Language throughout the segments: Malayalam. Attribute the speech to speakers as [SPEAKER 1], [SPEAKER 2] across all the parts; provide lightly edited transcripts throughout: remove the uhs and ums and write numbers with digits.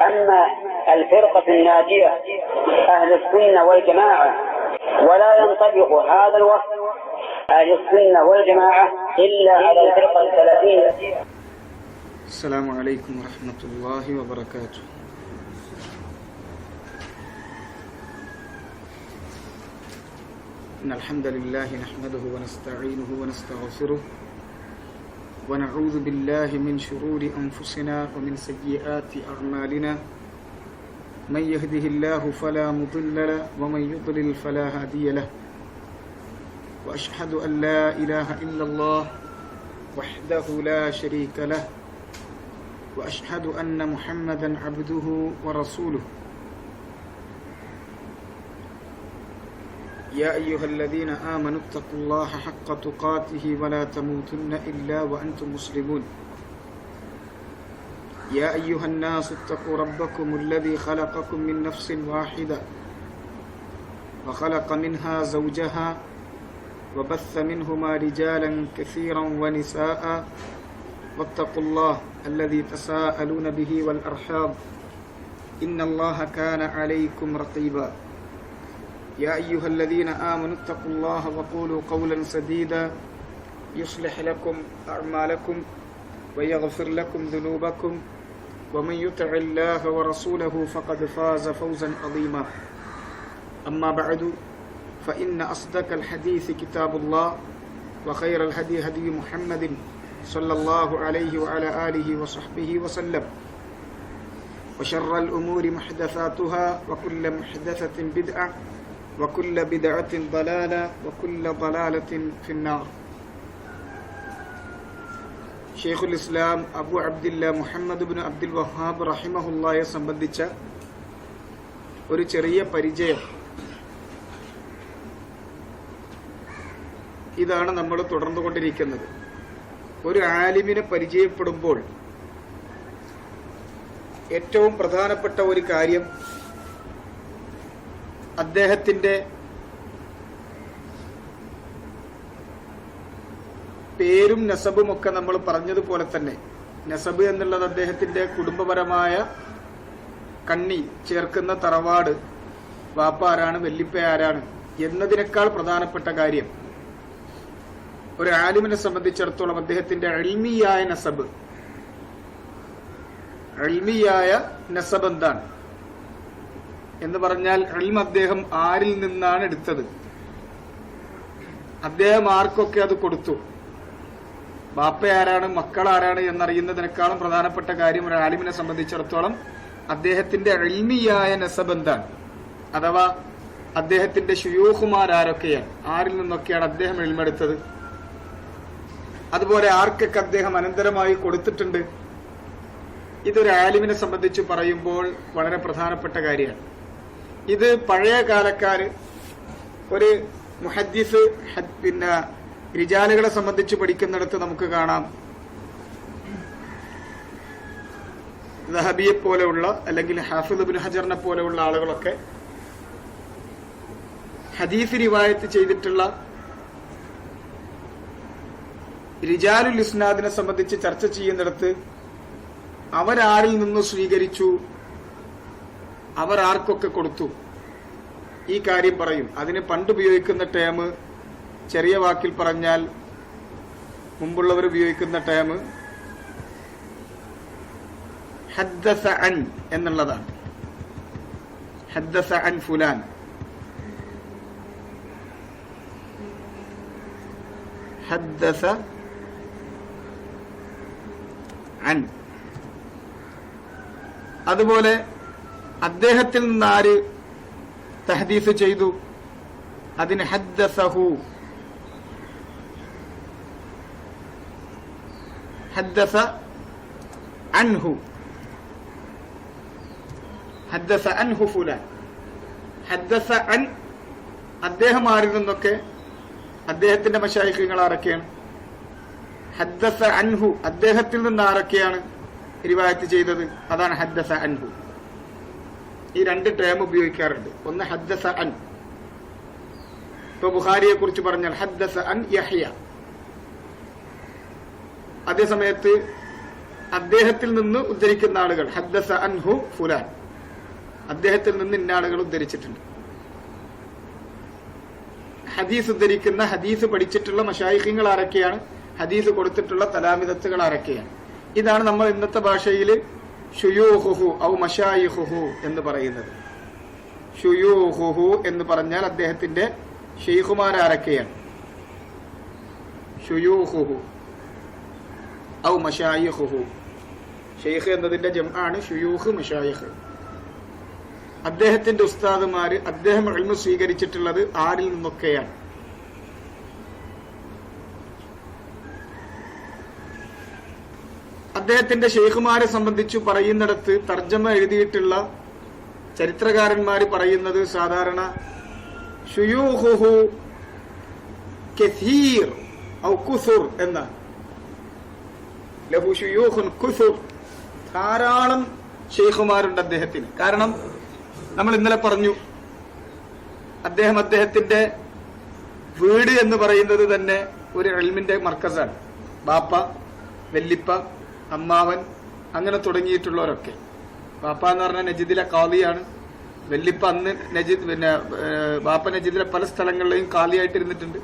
[SPEAKER 1] أما الفرقة الناجية أهل السنة والجماعة ولا ينطبق هذا الوصف أهل السنة والجماعة إلا على الفرقة السلفية.
[SPEAKER 2] السلام عليكم ورحمة الله وبركاته. إن الحمد لله نحمده ونستعينه ونستغفره ونعوذ بالله من شرور أنفسنا ومن سيئات أعمالنا من يهده الله فلا مضل له ومن يضلل فلا هادي له وأشهد أن لا إله إلا الله وحده لا شريك له وأشهد أن محمدا عبده ورسوله. يا أيها الذين آمنوا اتقوا الله حق تقاته ولا تموتن إلا وأنتم مسلمون. يا أيها الناس اتقوا ربكم الذي خلقكم من نفس واحدة وخلق منها زوجها وبث منهما رجالا كثيرا ونساء واتقوا الله الذي تساءلون به والأرحام إن الله كان عليكم رقيبا. يا أيها الذين آمنوا اتقوا الله وقولوا قولا سديدا يصلح لكم أعمالكم ويغفر لكم ذنوبكم ومن يطع الله ورسوله فقد فاز فوزا عظيما. أما بعد فإن أصدق الحديث كتاب الله وخير الهدي هدي محمد صلى الله عليه وعلى آله وصحبه وسلم وشر الأمور محدثاتها وكل محدثة بدعة وكل بدعة ضلالة وكل ضلالة في النار. ഷെയ്ഖുൽ ഇസ്ലാം അബു അബ്ദില്ല മുഹമ്മദ് ബിൻ അബ്ദുൽ വഹാബ് റഹിമഹുല്ലായെ സംബന്ധിച്ച ഒരു ചെറിയ പരിചയം ഇതാണ് നമ്മൾ തുടർന്നുകൊണ്ടിരിക്കുന്നത്. ഒരു ആലിമിനെ പരിചയപ്പെടുമ്പോൾ ഏറ്റവും പ്രധാനപ്പെട്ട ഒരു കാര്യം അദ്ദേഹത്തിന്റെ പേരും നസബും ഒക്കെ നമ്മൾ പറഞ്ഞതുപോലെ തന്നെ നസബ് എന്നുള്ളത് അദ്ദേഹത്തിന്റെ കുടുംബപരമായ കണ്ണി ചേർക്കുന്ന തറവാട്, വാപ്പ ആരാണ്, വെല്ലിപ്പ ആരാണ് എന്നതിനേക്കാൾ പ്രധാനപ്പെട്ട കാര്യം ഒരു ആലിമിനെ സംബന്ധിച്ചിടത്തോളം അദ്ദേഹത്തിന്റെ ഇൽമിയായ നസബ്, ഇൽമിയായ നസബ് എന്താണ് എന്ന് പറഞ്ഞാൽ ഇൽമ് അദ്ദേഹം ആരിൽ നിന്നാണ് എടുത്തത്, അദ്ദേഹം ആർക്കൊക്കെ അത് കൊടുത്തു, ബാപ്പ ആരാണ്, മക്കൾ ആരാണ് എന്നറിയുന്നതിനേക്കാളും പ്രധാനപ്പെട്ട കാര്യം ഒരു ആലിമിനെ സംബന്ധിച്ചിടത്തോളം അദ്ദേഹത്തിന്റെ ഇൽമിയായ നസബ് എന്താണ്, അഥവാ അദ്ദേഹത്തിന്റെ ശുയൂഖുമാർ ആരൊക്കെയാണ്, ആരിൽ നിന്നൊക്കെയാണ് അദ്ദേഹം ഇൽമെടുത്തത്, അതുപോലെ ആർക്കൊക്കെ അദ്ദേഹം അനന്തരമായി കൊടുത്തിട്ടുണ്ട്. ഇതൊരു ആലിമിനെ സംബന്ധിച്ച് പറയുമ്പോൾ വളരെ പ്രധാനപ്പെട്ട കാര്യമാണ്. ഇത് പഴയ കാലക്കാര് ഒരു മുഹദ്ദിസ് പിന്നെ റിജാലുകളെ സംബന്ധിച്ച് പഠിക്കുന്നിടത്ത് നമുക്ക് കാണാം. ദഹബിയെ പോലെയുള്ള അല്ലെങ്കിൽ ഹാഫിദ് ഇബ്നു ഹജറിനെ പോലെയുള്ള ആളുകളൊക്കെ ഹദീസ് റിവായത്ത് ചെയ്തിട്ടുള്ള റിജാലുൽ ഇസ്നാദിനെ സംബന്ധിച്ച് ചർച്ച ചെയ്യുന്നിടത്ത് അവരാരിൽ നിന്ന് സ്വീകരിച്ചു, അവർ ആർക്കൊക്കെ കൊടുത്തു, ഈ കാര്യം പറയും. അതിന് പണ്ടുപയോഗിക്കുന്ന ടേം, ചെറിയ വാക്കിൽ പറഞ്ഞാൽ മുമ്പുള്ളവർ ഉപയോഗിക്കുന്ന ടേം ഹദ്ദസ അൻ എന്നുള്ളതാണ്. ഹദ്ദസ അൻ ഫുലാൻ, ഹദ്ദസ അൻ. അതുപോലെ അദ്ദേഹത്തിൽ നിന്ന് ആര് തഹദീസ് ചെയ്തു, അതിന് ഹദ്ദസഹു, ഹദ്ദസ അൻഹു, ഹദ്ദസ അൻഹു ഫുലാൻ. ഹദ്ദസ അൻ അദ്ദേഹം ആരിൽ നിന്നൊക്കെ, അദ്ദേഹത്തിന്റെ മശായിഖുകൾ ആരൊക്കെയാണ്, ഹദ്ദസ അൻഹു അദ്ദേഹത്തിൽ നിന്ന് ആരൊക്കെയാണ് റിവായത്ത് ചെയ്തത്, അതാണ് ഹദ്ദസ അൻഹു. ഈ രണ്ട് ടേം ഉപയോഗിക്കാറുണ്ട്. ഒന്ന് ഹദ്ദസ അൻ, ഇപ്പൊ ബുഖാരിയെ കുറിച്ച് പറഞ്ഞാൽ ഹദ്ദസ അൻ യഹ്യ, അതേസമയത്ത് അദ്ദേഹത്തിൽ നിന്ന് ഉദ്ധരിക്കുന്ന ആളുകൾ ഹദ്ദസ അൻഹു ഫുലാൻ, അദ്ദേഹത്തിൽ നിന്ന് ഇന്ന ആളുകൾ ഉദ്ധരിച്ചിട്ടുണ്ട്. ഹദീസ് ഉദ്ധരിക്കുന്ന, ഹദീസ് പഠിച്ചിട്ടുള്ള മശായിഖുകൾ ആരൊക്കെയാണ്, ഹദീസ് കൊടുത്തിട്ടുള്ള തലാമിദത്തുകൾ ആരൊക്കെയാണ്. ഇതാണ് നമ്മൾ ഇന്നത്തെ ഭാഷയിൽ ശുയൂഖുഹു ഔ മശായിഖുഹു എന്ന് പറയുന്നത്. ശുയൂഖുഹു എന്ന് പറഞ്ഞാൽ അദ്ദേഹത്തിന്റെ ഷെയ്ഖുമാരാരൊക്കെയാണ്. ശുയൂഖുഹു ഔ മശായിഖുഹു, ഷെയ്ഖ് എന്നതിന്റെ ജംആണ് ശുയൂഖ്, മശായിഖ്. അദ്ദേഹത്തിന്റെ ഉസ്താദുമാര്, അദ്ദേഹം ഇൽമു സ്വീകരിച്ചിട്ടുള്ളത് ആരിൽ നിന്നൊക്കെയാണ്? അദ്ദേഹത്തിന്റെ ഷെയ്ഖുമാരെ സംബന്ധിച്ചു പറയുന്നിടത്ത് തർജ്ജമ എഴുതിയിട്ടുള്ള ചരിത്രകാരന്മാര് പറയുന്നത് സാധാരണ ശുയൂഖുഹു കസീർ ഔ കുസുർ എന്നാണ്. ലഹു ശുയൂഖുൻ കുസുർ, ധാരാളം ഷെയ്ഖുമാരുണ്ട് അദ്ദേഹത്തിന്. കാരണം നമ്മൾ ഇന്നലെ പറഞ്ഞു, അദ്ദേഹത്തിന്റെ വീട് എന്ന് പറയുന്നത് തന്നെ ഒരു ഇൽമിന്റെ മർക്കസാണ്. ബാപ്പ, വെല്ലിപ്പ, അമ്മാവൻ, അങ്ങനെ തുടങ്ങിയിട്ടുള്ളവരൊക്കെ. ബാപ്പ എന്ന് പറഞ്ഞാൽ നജിദിലെ കാളിയാണ്. വെല്ലിപ്പ അന്ന് ബാപ്പ നജിദിലെ പല സ്ഥലങ്ങളിലെയും കാളിയായിട്ടിരുന്നിട്ടുണ്ട്.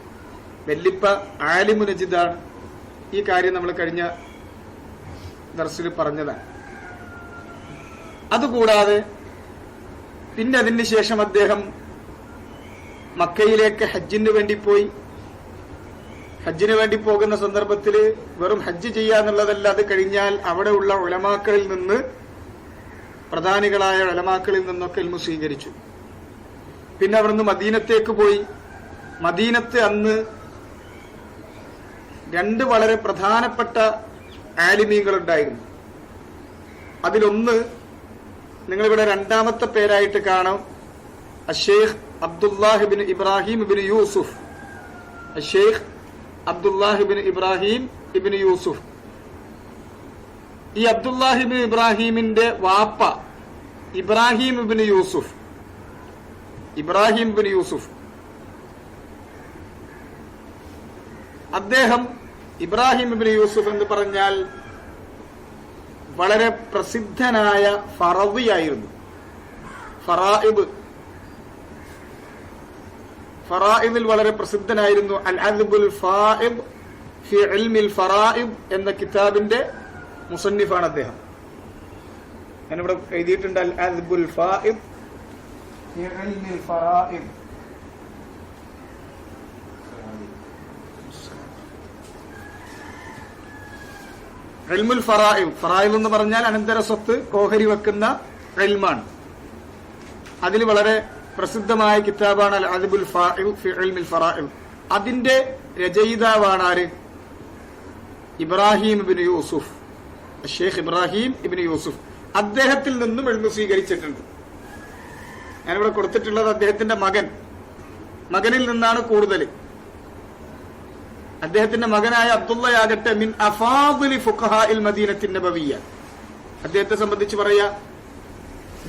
[SPEAKER 2] വെല്ലിപ്പ ആലിമു നജിദാണ്. ഈ കാര്യം നമ്മൾ കഴിഞ്ഞ ദർസിൽ പറഞ്ഞതാണ്. അതുകൂടാതെ പിന്നെ അതിന് ശേഷം അദ്ദേഹം മക്കയിലേക്ക് ഹജ്ജിന് വേണ്ടി പോയി. ഹജ്ജിന് വേണ്ടി പോകുന്ന സന്ദർഭത്തിൽ വെറും ഹജ്ജ് ചെയ്യാന്നുള്ളതല്ല, അത് കഴിഞ്ഞാൽ അവിടെയുള്ള ഉലമാക്കളിൽ നിന്ന്, പ്രധാനികളായ ഉലമാക്കളിൽ നിന്നൊക്കെ ഇൽമു സ്വീകരിച്ചു. പിന്നെ അവിടുന്ന് മദീനത്തേക്ക് പോയി. മദീനത്ത് അന്ന് രണ്ട് വളരെ പ്രധാനപ്പെട്ട ആലിമീങ്ങളുണ്ടായിരുന്നു. അതിലൊന്ന് നിങ്ങളിവിടെ രണ്ടാമത്തെ പേരായിട്ട് കാണാം, അഷേഖ് അബ്ദുല്ലാഹിബിൻ ഇബ്രാഹിം ഇബിൻ യൂസുഫ്. അഷേഖ് അബ്ദുല്ലാഹിബിൻ ഇബ്രാഹിം ഇബിൻ യൂസുഫ്. ഈ അബ്ദുല്ലാഹിബിൻ ഇബ്രാഹിമിന്റെ വാപ്പ ഇബ്രാഹിം ഇബിൻ യൂസുഫ്. ഇബ്രാഹിം ബിൻ യൂസുഫ് അദ്ദേഹം, ഇബ്രാഹിം ഇബ്നു യൂസുഫ് എന്ന് പറഞ്ഞാൽ വളരെ പ്രസിദ്ധനായ ഫറദിയായിരുന്നു. ഫറായിദിൽ വളരെ പ്രസിദ്ധനായിരുന്നു. അൽ അദ്ബുൽ ഫായിദ് ഫി ഇൽമിൽ ഫറായിദ് എന്ന കിതാബിന്റെ മുസന്നിഫാണ് അദ്ദേഹം. ഞാനിവിടെ എഴുതിയിട്ടുണ്ട് അൽ അദ്ബുൽ ഫായിദ് ഫി ഇൽമിൽ ഫറായിദ്. ഇൽമുൽ ഫറായിദ്, ഫറായിദ് എന്ന് പറഞ്ഞാൽ അനന്തര സ്വത്ത് ഓഹരി വെക്കുന്ന ഇൽമാണ്. അതിൽ വളരെ പ്രസിദ്ധമായ കിതാബാണ് അൽ അദ്ബുൽ ഫായിദ് ഫി ഇൽമിൽ ഫറായിദ്. അതിന്റെ രചയിതാവാണ് ആര്? ഇബ്രാഹിം ഇബ്നു യൂസുഫ്, ഷെയ്ഖ് ഇബ്രാഹിം ഇബ്നു യൂസുഫ്. അദ്ദേഹത്തിൽ നിന്നും ഇൽമു സ്വീകരിച്ചിട്ടുണ്ട്. ഞാനിവിടെ കൊടുത്തിട്ടുള്ളത് അദ്ദേഹത്തിന്റെ മകനിൽ നിന്നാണ് കൂടുതൽ. അദ്ദേഹത്തിന്റെ മകനായ അബ്ദുള്ളയാകട്ടെ മിൻ അഫാദിലി ഫുഖഹാഇൽ മദീനത്തിൻ നബവിയ്യ. അദ്ദേഹത്തെ സംബന്ധിച്ച് പറയാ,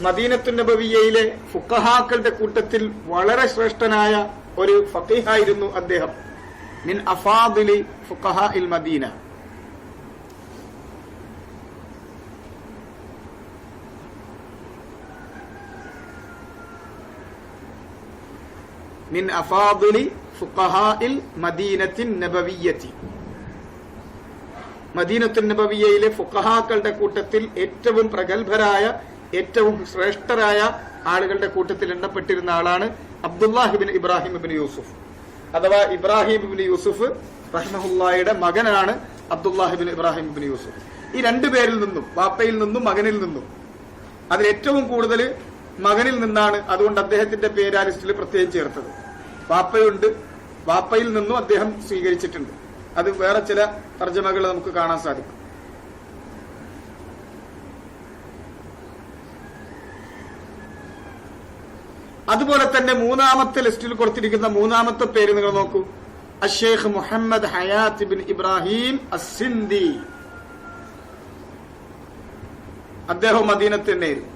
[SPEAKER 2] മദീനത്തുൻ നബവിയ്യയിലെ ഫുഖഹാക്കളുടെ കൂട്ടത്തിൽ വളരെ ശ്രേഷ്ഠനായ ഒരു ഫഖീഹായിരുന്നു അദ്ദേഹം. മിൻ അഫാദിലി ഫുഖഹാഇൽ മദീന. മിൻ അഫാദിലി ഫുഖഹാഇൽ മദീനത്തിൻ നബവിയ്യത്തി. മദീനത്തുൻ നബവിയ്യയിലെ ഫുഖഹാക്കളുടെ കൂട്ടത്തിൽ ഏറ്റവും പ്രഗത്ഭരായ, ഏറ്റവും ശ്രേഷ്ഠരായ ആളുകളുടെ കൂട്ടത്തിൽ എണ്ണപ്പെട്ടിരുന്ന ആളാണ് അബ്ദുല്ലാഹിബിൻ ഇബ്രാഹിം ഇബ്നു യൂസുഫ്. അഥവാ ഇബ്രാഹിം ഇബ്നു യൂസുഫ് റഹ്മഹുല്ലായുടെ മകനാണ് അബ്ദുല്ലാഹിബിൻ ഇബ്രാഹിം ഇബ്നു യൂസുഫ്. ഈ രണ്ടുപേരിൽ നിന്നും, വാപ്പയിൽ നിന്നും മകനിൽ നിന്നും, അതിൽ ഏറ്റവും കൂടുതൽ മകനിൽ നിന്നാണ്. അതുകൊണ്ട് അദ്ദേഹത്തിന്റെ പേര് ആ ലിസ്റ്റിൽ പ്രത്യേകം ചേർത്തത്. വാപ്പയുണ്ട്, വാപ്പയിൽ നിന്നും അദ്ദേഹം സ്വീകരിച്ചിട്ടുണ്ട്. അത് വേറെ ചില തർജ്ജമകൾ നമുക്ക് കാണാൻ സാധിക്കും. അതുപോലെ തന്നെ മൂന്നാമത്തെ ലിസ്റ്റിൽ കൊടുത്തിരിക്കുന്ന മൂന്നാമത്തെ പേര് നിങ്ങൾ നോക്കൂ, അഷേഖ് മുഹമ്മദ് ഹയാത്ത് ബിൻ ഇബ്രാഹിം അസ്സിന്ദി. അദ്ദേഹം മദീനത്ത് തന്നെയായിരുന്നു.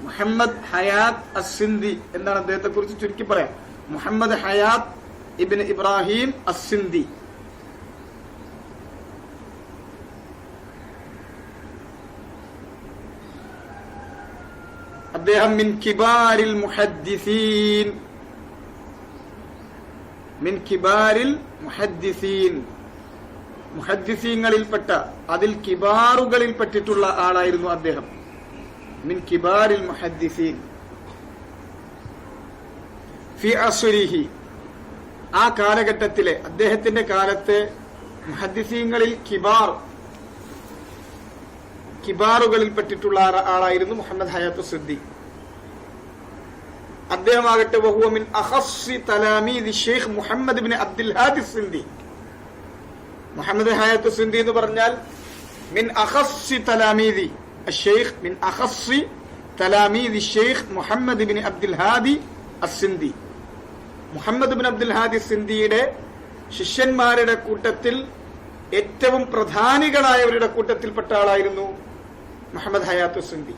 [SPEAKER 2] മുഹമ്മദ് ഹയാത്ത് അസ്സിന്ദി എന്നാണ് അദ്ദേഹത്തെ കുറിച്ച് ചുരുക്കി പറയാം. മുഹമ്മദ് ഹയാത്ത് ഇബ്നു ഇബ്രാഹിം അസ്സിന്ദി. അദ്ദേഹം മിൻ കിബാരിൽ മുഹദ്ദിസീൻ, മിൻ കിബാരിൽ മുഹദ്ദിസീൻ, മുഹദ്ദിസീങ്ങളിൽപ്പെട്ട, അതിൽ കിബാറുകളിൽ പെട്ടിട്ടുള്ള ആളായിരുന്നു അദ്ദേഹം. മിൻ കിബാരിൽ മുഹദ്ദിസീൻ ഫി അസ്രിഹി, ആ കാലഘട്ടത്തിലെ അദ്ദേഹത്തിന്റെ കാലത്തെ മുഹദ്ദിസീങ്ങളിൽ കിബാറുകളിൽ പെട്ടിട്ടുള്ള ആളായിരുന്നു മുഹമ്മദ് ഹയാത്തു സിദ്ദി. അദ്ദേഹമാകട്ടെ വഹുവ മിൻ അഖസ്സി തലാമീദി ഷെയ്ഖ് മുഹമ്മദ് ഇബ്നു അബ്ദുൽ ഹാദി സിന്ദി. മുഹമ്മദ് ഹയാത്തു സിന്ദി എന്ന് പറഞ്ഞാൽ മിൻ അഖസ്സി തലാമീദി അഷ്ശൈഖ്, മിൻ അഖസ്സി തലാമീദി ഷെയ്ഖ് മുഹമ്മദ് ഇബ്നു അബ്ദുൽ ഹാദി അസ്സിന്ദി. മുഹമ്മദ് ഇബ്നു അബ്ദുൽ ഹാദി സിന്ദിയുടെ ശിഷ്യന്മാരുടെ കൂട്ടത്തിൽ ഏറ്റവും പ്രധാനികളായവരുടെ കൂട്ടത്തിൽപ്പെട്ട ആളായിരുന്നു മുഹമ്മദ് ഹയാത്തു സിന്ദി.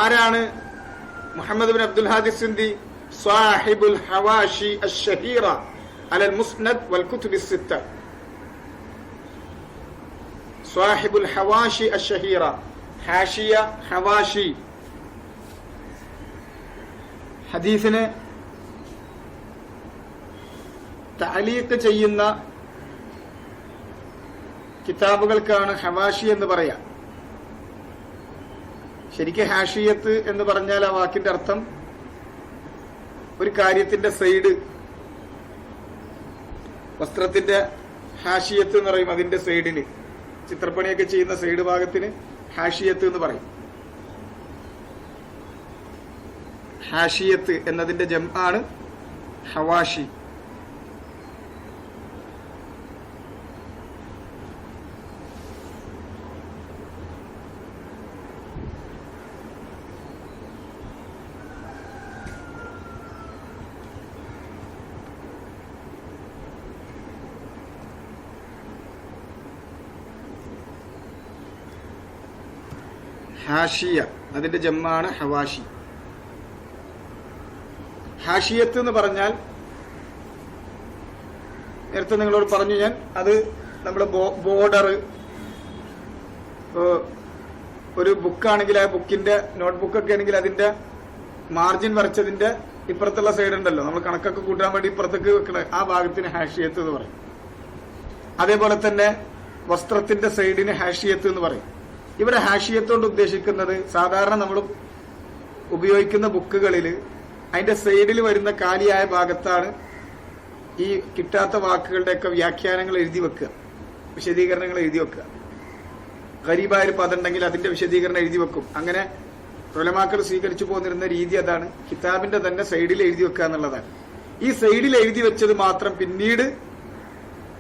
[SPEAKER 2] ആരാണ് മുഹമ്മദ് ബിൻ അബ്ദുൽ ഹാദി സിന്ദി? സാഹിബുൽ ഹവാഷി അഷ്ശഹീറ അലൽ മുസ്നദ് വൽ കുതുബി സിത്ത. സാഹിബുൽ ഹവാഷി അഷ്ശഹീറ, ഹാഷിയ, ഹവാഷി, ഹദീസിനെ തഅലീഖ് ചെയ്യുന്ന കിതാബുകൾക്കാണ് ഹവാഷി എന്ന് പറയാം. ശരിക്കും ഹാഷിയത്ത് എന്ന് പറഞ്ഞാൽ ആ വാക്കിന്റെ അർത്ഥം ഒരു കാര്യത്തിന്റെ സൈഡ്, വസ്ത്രത്തിന്റെ ഹാഷിയത്ത് എന്ന് പറയും. അതിന്റെ സൈഡിന്, ചിത്രപ്പണിയൊക്കെ ചെയ്യുന്ന സൈഡ് ഭാഗത്തിന് ഹാഷിയത്ത് എന്ന് പറയും. ഹാഷിയത്ത് എന്നതിന്റെ ജംആണ് ഹവാഷി. ഹാഷിയ അതിന്റെ ജമ്മാണ് ഹവാഷി. ഹാഷിയത്ത് എന്ന് പറഞ്ഞാൽ നേരത്തെ നിങ്ങളോട് പറഞ്ഞു ഞാൻ, അത് നമ്മുടെ ബോർഡർ, ഒരു ബുക്കാണെങ്കിൽ ആ ബുക്കിന്റെ നോട്ട്ബുക്കൊക്കെ ആണെങ്കിൽ അതിന്റെ മാർജിൻ വരച്ചതിന്റെ ഇപ്പുറത്തുള്ള സൈഡ് ഉണ്ടല്ലോ, നമ്മൾ കണക്കൊക്കെ കൂട്ടാൻ വേണ്ടി ഇപ്പുറത്തേക്ക് വെക്കണ ആ ഭാഗത്തിന് ഹാഷിയത്ത് എന്ന് പറയും. അതേപോലെ തന്നെ വസ്ത്രത്തിന്റെ സൈഡിന് ഹാഷിയത്ത് എന്ന് പറയും. ഇവിടെ ഹാഷിയത്ത് കൊണ്ട് ഉദ്ദേശിക്കുന്നത് സാധാരണ നമ്മൾ ഉപയോഗിക്കുന്ന ബുക്കുകളിൽ അതിന്റെ സൈഡിൽ വരുന്ന കാലിയായ ഭാഗത്താണ് ഈ കിട്ടാത്ത വാക്കുകളുടെയൊക്കെ വ്യാഖ്യാനങ്ങൾ എഴുതി വെക്കുക, വിശദീകരണങ്ങൾ എഴുതി വെക്കുക. ഗരീബായ ഒരു പദം ഉണ്ടെങ്കിൽ അതിന്റെ വിശദീകരണം എഴുതി വെക്കും. അങ്ങനെ ഉലമാക്കൾ സ്വീകരിച്ചു പോന്നിരുന്ന രീതി അതാണ്. കിതാബിന്റെ തന്നെ സൈഡിൽ എഴുതി വെക്കുക എന്നുള്ളതാണ്. ഈ സൈഡിൽ എഴുതി വെച്ചത് മാത്രം പിന്നീട്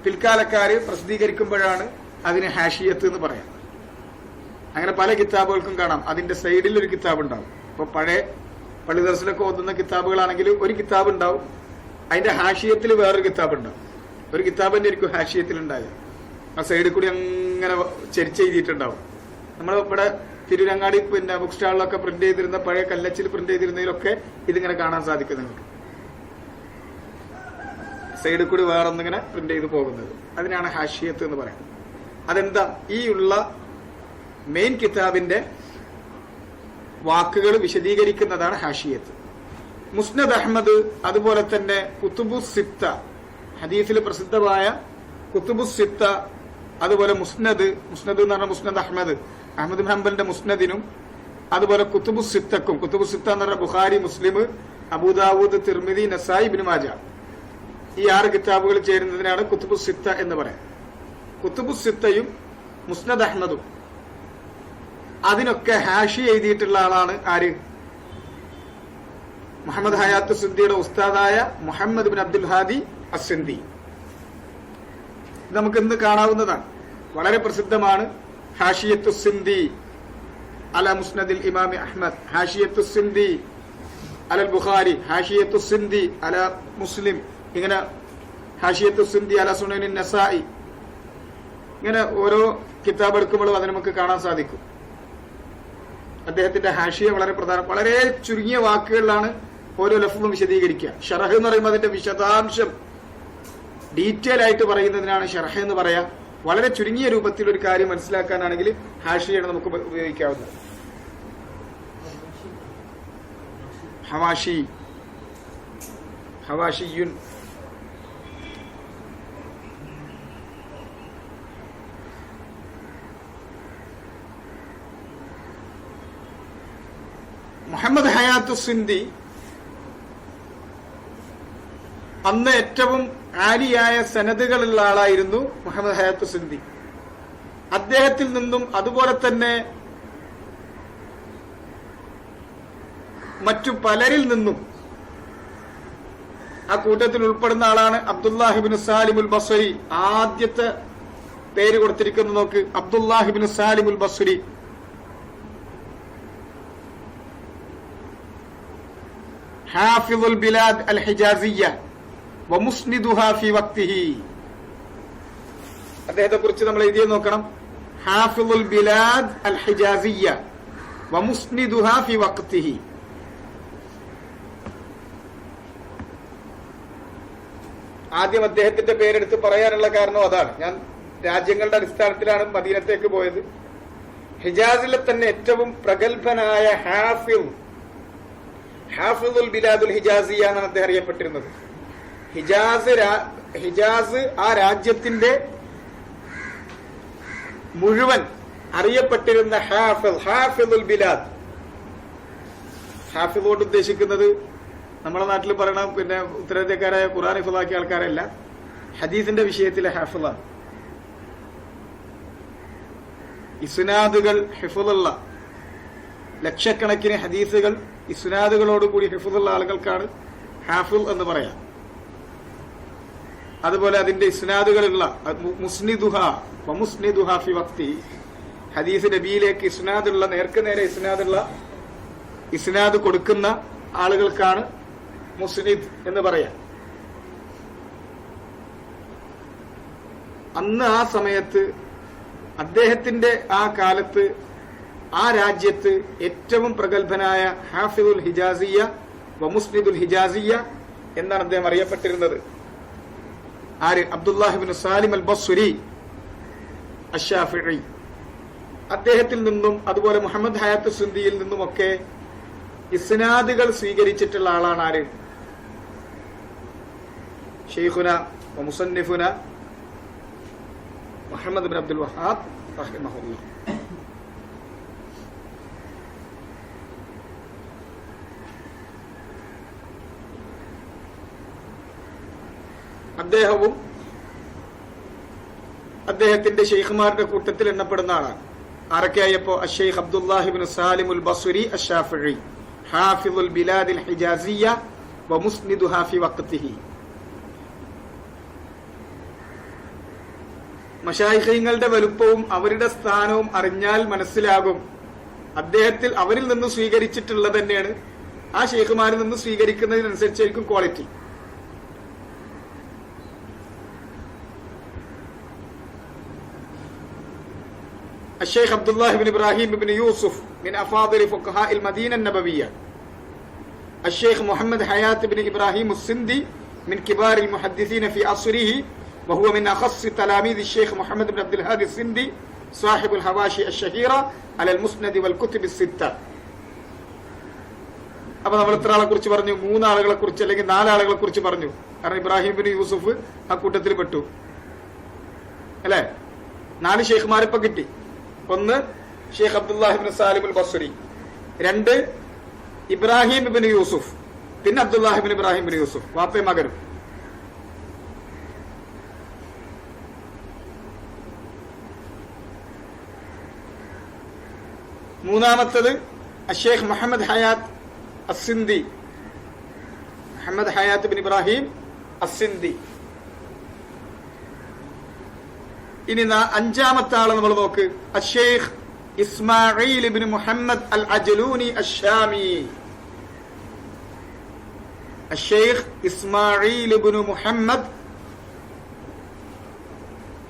[SPEAKER 2] പിൽക്കാലക്കാര് പ്രസിദ്ധീകരിക്കുമ്പോഴാണ് അതിന് ഹാഷിയത്ത് എന്ന് പറയാം. അങ്ങനെ പല കിതാബുകൾക്കും കാണാം അതിന്റെ സൈഡിൽ ഒരു കിതാബ് ഉണ്ടാവും. ഇപ്പൊ പഴയ പള്ളി ദർസിലൊക്കെ ഓതുന്ന കിതാബുകളാണെങ്കിൽ ഒരു കിതാബ് ഉണ്ടാവും, അതിന്റെ ഹാഷിയത്തിൽ വേറൊരു കിതാബ് ഉണ്ടാവും. ഒരു കിതാബ് തന്നെ ആയിരിക്കും ഹാഷിയത്തിൽ ഉണ്ടാകുക. ആ സൈഡിൽ കൂടി അങ്ങനെ ചരിച്ച് എഴുതിയിട്ടുണ്ടാവും. നമ്മൾ ഇവിടെ തിരുരങ്ങാടി പിന്നെ ബുക്ക് സ്റ്റാളിലൊക്കെ പ്രിന്റ് ചെയ്തിരുന്ന പഴയ കല്ലച്ചിൽ പ്രിന്റ് ചെയ്തിരുന്നതിലൊക്കെ ഇതിങ്ങനെ കാണാൻ സാധിക്കും നിങ്ങൾക്ക്. സൈഡിൽ കൂടി വേറൊന്നിങ്ങനെ പ്രിന്റ് ചെയ്ത് പോകുന്നത്, അതിനാണ് ഹാഷിയത്ത് എന്ന് പറയുന്നത്. അതെന്താ? ഈ ഉള്ള മെയിൻ കിതാബിന്റെ വാക്കുകൾ വിശദീകരിക്കുന്നതാണ് ഹാഷിയത്ത്. മുസ്നദ് അഹ്മദ്, അതുപോലെ തന്നെ കുത്തുബു സിത്ത, ഹദീസിൽ പ്രസിദ്ധമായ കുത്തുബു സിത്ത, അതുപോലെ മുസ്നദ് എന്ന് പറഞ്ഞാൽ മുസ്നദ് അഹ്മദ് ബിൻ ഹംബലിന്റെ മുസ്നദിനും, അതുപോലെ കുത്തുബു സിത്തക്കും. കുത്തുബു സിത്ത എന്ന് പറഞ്ഞാൽ ബുഖാരി, മുസ്ലിം, അബൂദാവൂദ്, തിർമിദി, നസായി, ഇബ്നു മാജ, ഈ 6 കിതാബുകൾ ചേരുന്നതിനാണ് കുത്തുബു സിത്ത എന്ന് പറയാം. കുത്തുബു സിത്തയും മുസ്നദ് അഹ്മദും അതിനൊക്കെ ഹാഷി എഴുതിയിട്ടുള്ള ആളാണ് ആര്? മുഹമ്മദ് ഹയാത്തു സിന്ദിയുടെ ഉസ്താദായ മുഹമ്മദ് ബിൻ അബ്ദുൽ ഹാദി അസ്സിന്ദി. നമുക്ക് ഇന്ന് കാണാവുന്നതാണ്, വളരെ പ്രസിദ്ധമാണ്. ഹാഷിയത്തു സിന്ദി അല മുസ്നദിൽ ഇമാം അഹ്മദ്, ഹാഷിയത്തു സിന്ദി അലൽ ബുഖാരി, ഹാഷിയത്തു സിന്ദി അല മുസ്ലിം, ഇങ്ങനെ ഹാഷിയത്തു സിന്ദി അല സുനനിൻ നസായി, ഇങ്ങനെ ഓരോ കിതാബ് എടുക്കുമ്പോഴും അത് നമുക്ക് കാണാൻ സാധിക്കും. അദ്ദേഹത്തിന്റെ ഹാഷിയ വളരെ വളരെ ചുരുങ്ങിയ വാക്കുകളിലാണ് ഓരോ ലഫ്ളും വിശദീകരിക്കുക. ഷറഹ് എന്ന് പറയുമ്പോൾ അതിന്റെ വിശദാംശം ഡീറ്റെയിൽ ആയിട്ട് പറയുന്നതിനാണ് ഷറഹ് എന്ന് പറയാ. വളരെ ചുരുങ്ങിയ രൂപത്തിൽ ഒരു കാര്യം മനസ്സിലാക്കാനാണെങ്കിൽ ഹാഷിയാണ് നമുക്ക് ഉപയോഗിക്കാവുന്നത്. ഹവാഷിയുൻ മുഹമ്മദ് ഹയാത്ത് സിന്ദി അന്ന് ഏറ്റവും ആലിയായ സനദുകളുള്ള ആളായിരുന്നു മുഹമ്മദ് ഹയാത്ത് സിന്ദി. അദ്ദേഹത്തിൽ നിന്നും അതുപോലെ തന്നെ മറ്റു പലരിൽ നിന്നും ആ കൂട്ടത്തിൽ ഉൾപ്പെടുന്ന ആളാണ് അബ്ദുല്ലാഹിബ്നു സാലിമുൽ ബസ്രി. ആദ്യത്തെ പേര് കൊടുത്തിരിക്കുന്നു നോക്ക്, അബ്ദുല്ലാഹിബ്നു സാലിമുൽ ബസ്രി. ഹാഫിദുൽ ബിലാദ് അൽ ഹിജാസിയ്യ വമുസ്നിദുഹാ ഫി വഖ്തിഹി. അദ്ദേഹത്തെ കുറിച്ച് നമ്മൾ എഴുതി നോക്കണം. ഹാഫിദുൽ ബിലാദ് അൽ ഹിജാസിയ്യ വമുസ്നിദുഹാ ഫി വഖ്തിഹി. ആദ്യം അദ്ദേഹത്തിന്റെ പേരെടുത്ത് പറയാനുള്ള കാരണം അതാണ്. ഞാൻ രാജ്യങ്ങളുടെ അടിസ്ഥാനത്തിലാണ് മദീനത്തേക്ക് പോയത്. ഹിജാസിലെ തന്നെ ഏറ്റവും പ്രഗത്ഭനായ ഹാഫിദുൽ ബിലാദുൽ ഹിജാസിയ എന്നാണ് അദ്ദേഹം അറിയപ്പെട്ടിരുന്നത്. ഹിജാസ് ആ രാജ്യത്തിന്റെ മുഴുവൻ അറിയപ്പെട്ടിരുന്ന ഹാഫിദുൽ ബിലാദ്. ഹാഫിദോട് ഉദ്ദേശിക്കുന്നത് നമ്മുടെ നാട്ടിൽ പറയണ പിന്നെ ഉത്തരേന്ത്യക്കാരായ ഖുർആൻ ഹിഫ്ളാക്കിയ ആൾക്കാരല്ല, ഹദീസിന്റെ വിഷയത്തിലെ ഹാഫിളാണ്. ഇസ്നാദുകൾ ഹിഫ്ളുള്ള ലക്ഷക്കണക്കിന് ഹദീസുകൾ ഇസ്നാദുകളോടുകൂടി ഹിഫ്ളുള്ള ആളുകൾക്കാണ് ഹാഫിൾ എന്ന് പറയാം. അതുപോലെ അതിന്റെ ഇസ്നാദുകളുള്ള മുസ്നിദുഹ ഫി വഖ്തി, ഹദീസ് നബിയിലേക്ക് ഇസ്നാദുള്ള നേർക്കുനേരെ ഇസ്നാദ് കൊടുക്കുന്ന ആളുകൾക്കാണ് മുസ്നിദ് എന്ന് പറയാം. അന്ന് ആ സമയത്ത് അദ്ദേഹത്തിന്റെ ആ കാലത്ത് ആ രാജ്യത്ത് ഏറ്റവും പ്രഗത്ഭനായ ഹാഫിദുൽ ഹിജാസിയ വമുസ്നിദുൽ ഹിജാസിയ എന്നാണ് അദ്ദേഹം അറിയപ്പെട്ടിരുന്നത്. ആര്? അബ്ദുല്ലാഹിബ്നു സാലിം അൽ ബസ്രി അശ്ശാഫിഈ. അദ്ദേഹത്തിൽ നിന്നും അതുപോലെ മുഹമ്മദ് ഹയാത്ത് സിന്ദിയിൽ നിന്നുമൊക്കെ ഇസ്നാദുകൾ സ്വീകരിച്ചിട്ടുള്ള ആളാണ് ആര്? ഷെയ്ഖുന വ മുസന്നിഫുന മുഹമ്മദ് ബിൻ അബ്ദുൽ വഹാബ് റഹിമഹുല്ലാഹ്. അദ്ദേഹവും അദ്ദേഹത്തിന്റെ ഷെയ്ഖുമാരുടെ കൂട്ടത്തിൽ എണ്ണപ്പെടുന്ന ആളാണ്. ആരൊക്കെയായപ്പോ അഷെയ്ഖ് അബ്ദുല്ലാഹിബ്നു സാലിമുൽ ബസ്രി അശ്ശാഫിഈ ഹാഫിദുൽ ബിലാദിൽ ഹിജാസിയ്യ വമുസ്നിദുഹാ ഫി വഖ്തിഹി. മശായിഖീങ്ങളുടെ വലുപ്പവും അവരുടെ സ്ഥാനവും അറിഞ്ഞാൽ മനസ്സിലാകും അവരിൽ നിന്ന് സ്വീകരിച്ചിട്ടുള്ളത് തന്നെയാണ് ആ ഷെയ്ഖുമാരിൽ നിന്ന് സ്വീകരിക്കുന്നതിനനുസരിച്ചായിരിക്കും ക്വാളിറ്റി. الشيخ عبد الله بن إبراهيم بن يوسف من أفاضل فقهاء المدينة النبوية. الشيخ محمد حياة بن إبراهيم السندي من كبار المحدثين في عصره وهو من أخص تلاميذ الشيخ محمد بن عبد الهادي السندي صاحب الحواشي الشهيرة على المسند والكتب الستة. അപ്പൊ നമ്മൾ എത്ര ആളെ കുറിച്ച് പറഞ്ഞു? 3 ആളുകളെ കുറിച്ച് അല്ലെങ്കിൽ 4 ആളുകളെ കുറിച്ച് പറഞ്ഞു. കാരണം ഇബ്രാഹിം ബിൻ യൂസുഫ് ആ കൂട്ടത്തിൽ പെട്ടു അല്ലെ. 4 ഷെയ്ഖുമാരിപ്പോ കിട്ടി. 1 ഷെയ്ഖ് അബ്ദുല്ലാഹിബ്നു സാലിമുൽ ബസ്രി, 2 ഇബ്രാഹിം ബിൻ യൂസുഫ്, പിന്നെ അബ്ദുല്ലാഹിബ്നു ഇബ്രാഹിം ബിൻ യൂസുഫ് വാപ്പയും മകനും. മൂന്നാമത്തത് അഷേഖ് മുഹമ്മദ് ഹയാത്ത് അസ്സിന്ദി, മുഹമ്മദ് ഹയാത്ത് ബിൻ ഇബ്രാഹിം അസ്സിന്ദി. ഇനി 5-ാമത്തെ ആളെ നമ്മൾ നോക്ക്. അഷേഖ് ഇസ്മാഈൽ ഇബ്നു മുഹമ്മദ് അൽ അജലൂനി അശ്ശാമി. അഷേഖ് ഇസ്മാഈൽ ഇബ്നു മുഹമ്മദ്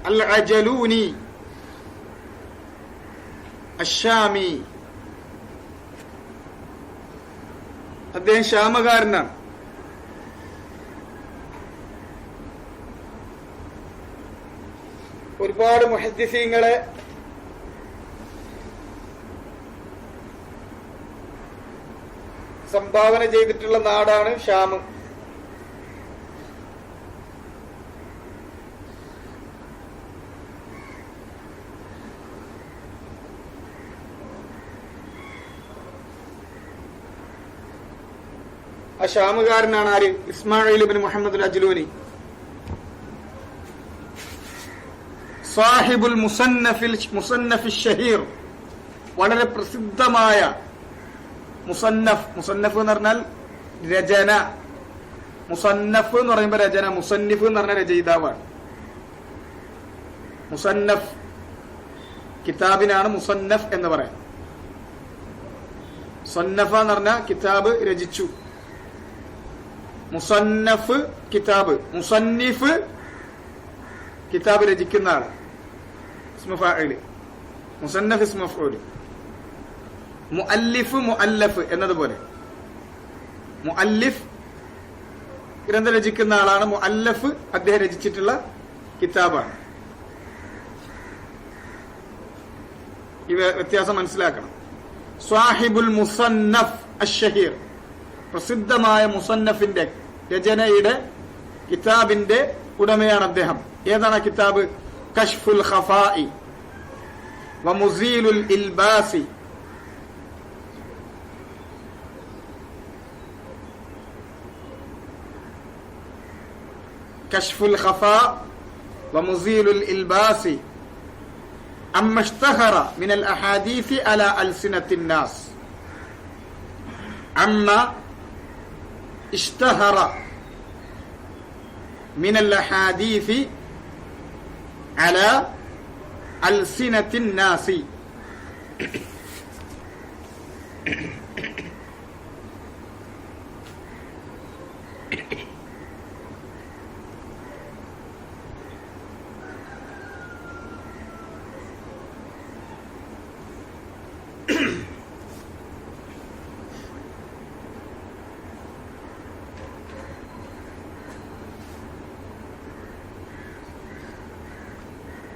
[SPEAKER 2] അൽ അജലൂനി അശ്ശാമി. അദ്ദേഹം ഷാമകാരനാണ്. ഒരുപാട് മുഹദ്ദിസീങ്ങളെ സംഭാവന ചെയ്തിട്ടുള്ള നാടാണ് ഷാം. ആ ഷാമുകാരനാണ് ആര്? ഇസ്മായിൽ ഇബ്നു മുഹമ്മദ് അൽ-അജ്ലൂനി. സാഹിബുൽ മുസന്നഫ് ഷഹീർ, വളരെ പ്രസിദ്ധമായ മുസന്നഫ്. മുസന്നഫ് എന്ന് പറഞ്ഞാൽ രചന. മുസന്നഫ് എന്ന് പറയുമ്പോൾ രചന. മുസന്നിഫ് എന്ന് പറഞ്ഞ രചയിതാവാണ്. മുസന്നഫ് കിതാബിനാണ് മുസന്നഫ് എന്ന് പറയാം. സന്നഫ എന്ന് പറഞ്ഞ കിതാബ് രചിച്ചു. മുസന്നഫ് കിതാബ്, മുസന്നിഫ് കിതാബ് രചിക്കുന്ന ആള്. മുസന്നഫ് ഇസ്മു മഫ്ഊൽ. മുഅല്ലിഫ് മുഅല്ലഫ് എന്നതുപോലെ മുഅല്ലിഫ് ഗ്രന്ഥം രചിക്കുന്ന ആളാണ്. മുഅല്ലഫ് അദ്ദേഹം രചിച്ചിട്ടുള്ള കിതാബാണ്. ഈ വ്യത്യാസം മനസ്സിലാക്കണം. സാഹിബുൽ മുസന്നഫ് അഷ്ഷഹീർ, പ്രസിദ്ധമായ മുസന്നഫിന്റെ രചനയുടെ കിതാബിന്റെ ഉടമയാണ് അദ്ദേഹം. ഏതാണ് കിതാബ്? കശ്ഫുൽ ഖഫാഇ വമുസീലുൽ ഇൽബാസി. കശ്ഫുൽ ഖഫാ വമുസീലുൽ ഇൽബാസി അമ്മ ഇഷ്തഹറ മിനൽ അഹാദീസി അലാ അൽസിനത്തിൻ നാസ്. അമ്മ ഇഷ്തഹറ മിനൽ അഹാദീസി അലാ അൽസിനത്തിൻ നാസി.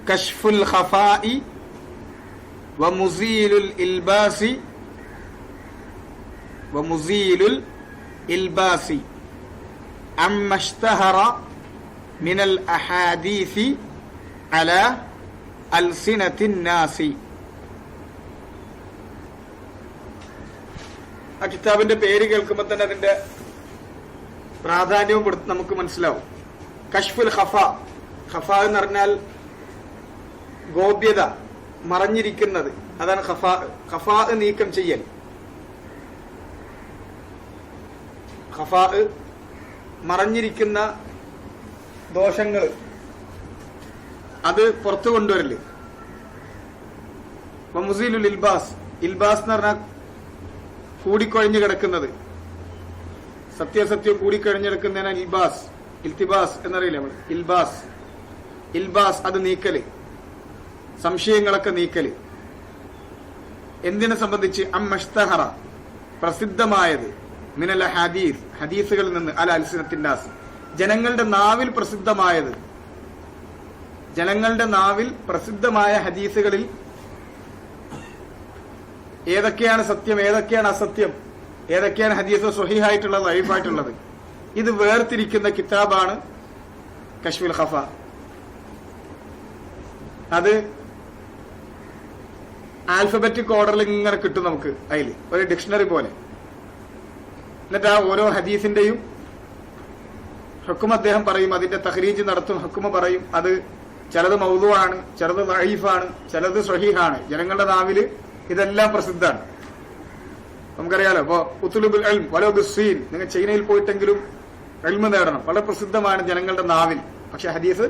[SPEAKER 2] കശ്ഫുൽ ഖഫാഇ വമുസീലുൽ ഇൽബാസി വമുസീലുൽ ഇൽബാസി അമ്മ ഇഷ്തഹറ മിനൽ അഹാദീസി അലാ അൽസിനത്തിൻ നാസി. ആ കിതാബിന്റെ പേര് കേൾക്കുമ്പോൾ തന്നെ അതിന്റെ പ്രാധാന്യവും നമുക്ക് മനസ്സിലാവും. കശ്ഫുൽ ഖഫാ. ഖഫാ എന്ന് പറഞ്ഞാൽ ഗോപ്യത, മറഞ്ഞിരിക്കുന്നത്. അതാണ് ഖഫാ. ഖഫാ നീക്കം ചെയ്യൽ. ഖഫാ മറഞ്ഞിരിക്കുന്ന ദോഷങ്ങൾ, അത് പുറത്തു കൊണ്ടുവരല്. വമുസീലുൽ ഇൽബാസ്. ഇൽബാസ് എന്ന് പറഞ്ഞാൽ കൂടിക്കൊഴിഞ്ഞു കിടക്കുന്നത്, സത്യാസത്യം കൂടിക്കഴിഞ്ഞു കിടക്കുന്നതിനാണ് ഇൽബാസ്. ഇൽത്തിബാസ് എന്നറിയില്ല നമ്മൾ. ഇൽബാസ്, ഇൽബാസ് അത് നീക്കല്, സംശയങ്ങളൊക്കെ നീക്കല്. എന്തിനെ സംബന്ധിച്ച്? അമ്മഷ്തഹറ, പ്രസിദ്ധമായത്, മിനൽ ഹദീസ്, ഹദീസുകളിൽ നിന്ന്, അല അൽസിനത്തിൻ നാസ്, ജനങ്ങളുടെ നാവിൽ പ്രസിദ്ധമായത്. ജനങ്ങളുടെ നാവിൽ പ്രസിദ്ധമായ ഹദീസുകളിൽ ഏതൊക്കെയാണ് സത്യം, ഏതൊക്കെയാണ് അസത്യം, ഏതൊക്കെയാണ് ഹദീസ് സ്വഹീഹായിട്ടുള്ളത്, ലൈഫായിട്ടുള്ളത്, ഇത് വേർതിരിക്കുന്ന കിതാബാണ് കശ്ഫുൽ ഖഫാ. അത് ആൽഫബറ്റിക് ഓർഡറിൽ ഇങ്ങനെ കിട്ടും നമുക്ക്. അതിൽ ഒരു ഡിക്ഷണറി പോലെ. എന്നിട്ട് ആ ഓരോ ഹദീസിന്റെയും ഹുക്മ അദ്ദേഹം പറയും, അതിന്റെ തഖ്രീജ് നടത്തും, ഹുക്മ പറയും. അത് ചിലത് മൗദൂആണ്, ചിലത് ദഈഫാണ്, ചിലത് സ്വഹീഹാണ്. ജനങ്ങളുടെ നാവില് ഇതെല്ലാം പ്രസിദ്ധമാണ്. നമുക്കറിയാലോ. ഇപ്പോ ഉത്ലുബുൽ ഇൽം വലോ ബിസ്സീൻ, നിങ്ങൾ ചൈനയിൽ പോയിട്ടെങ്കിലും ഇൽമ നേടണം. വളരെ പ്രസിദ്ധമാണ് ജനങ്ങളുടെ നാവിൽ. പക്ഷെ ഹദീസ്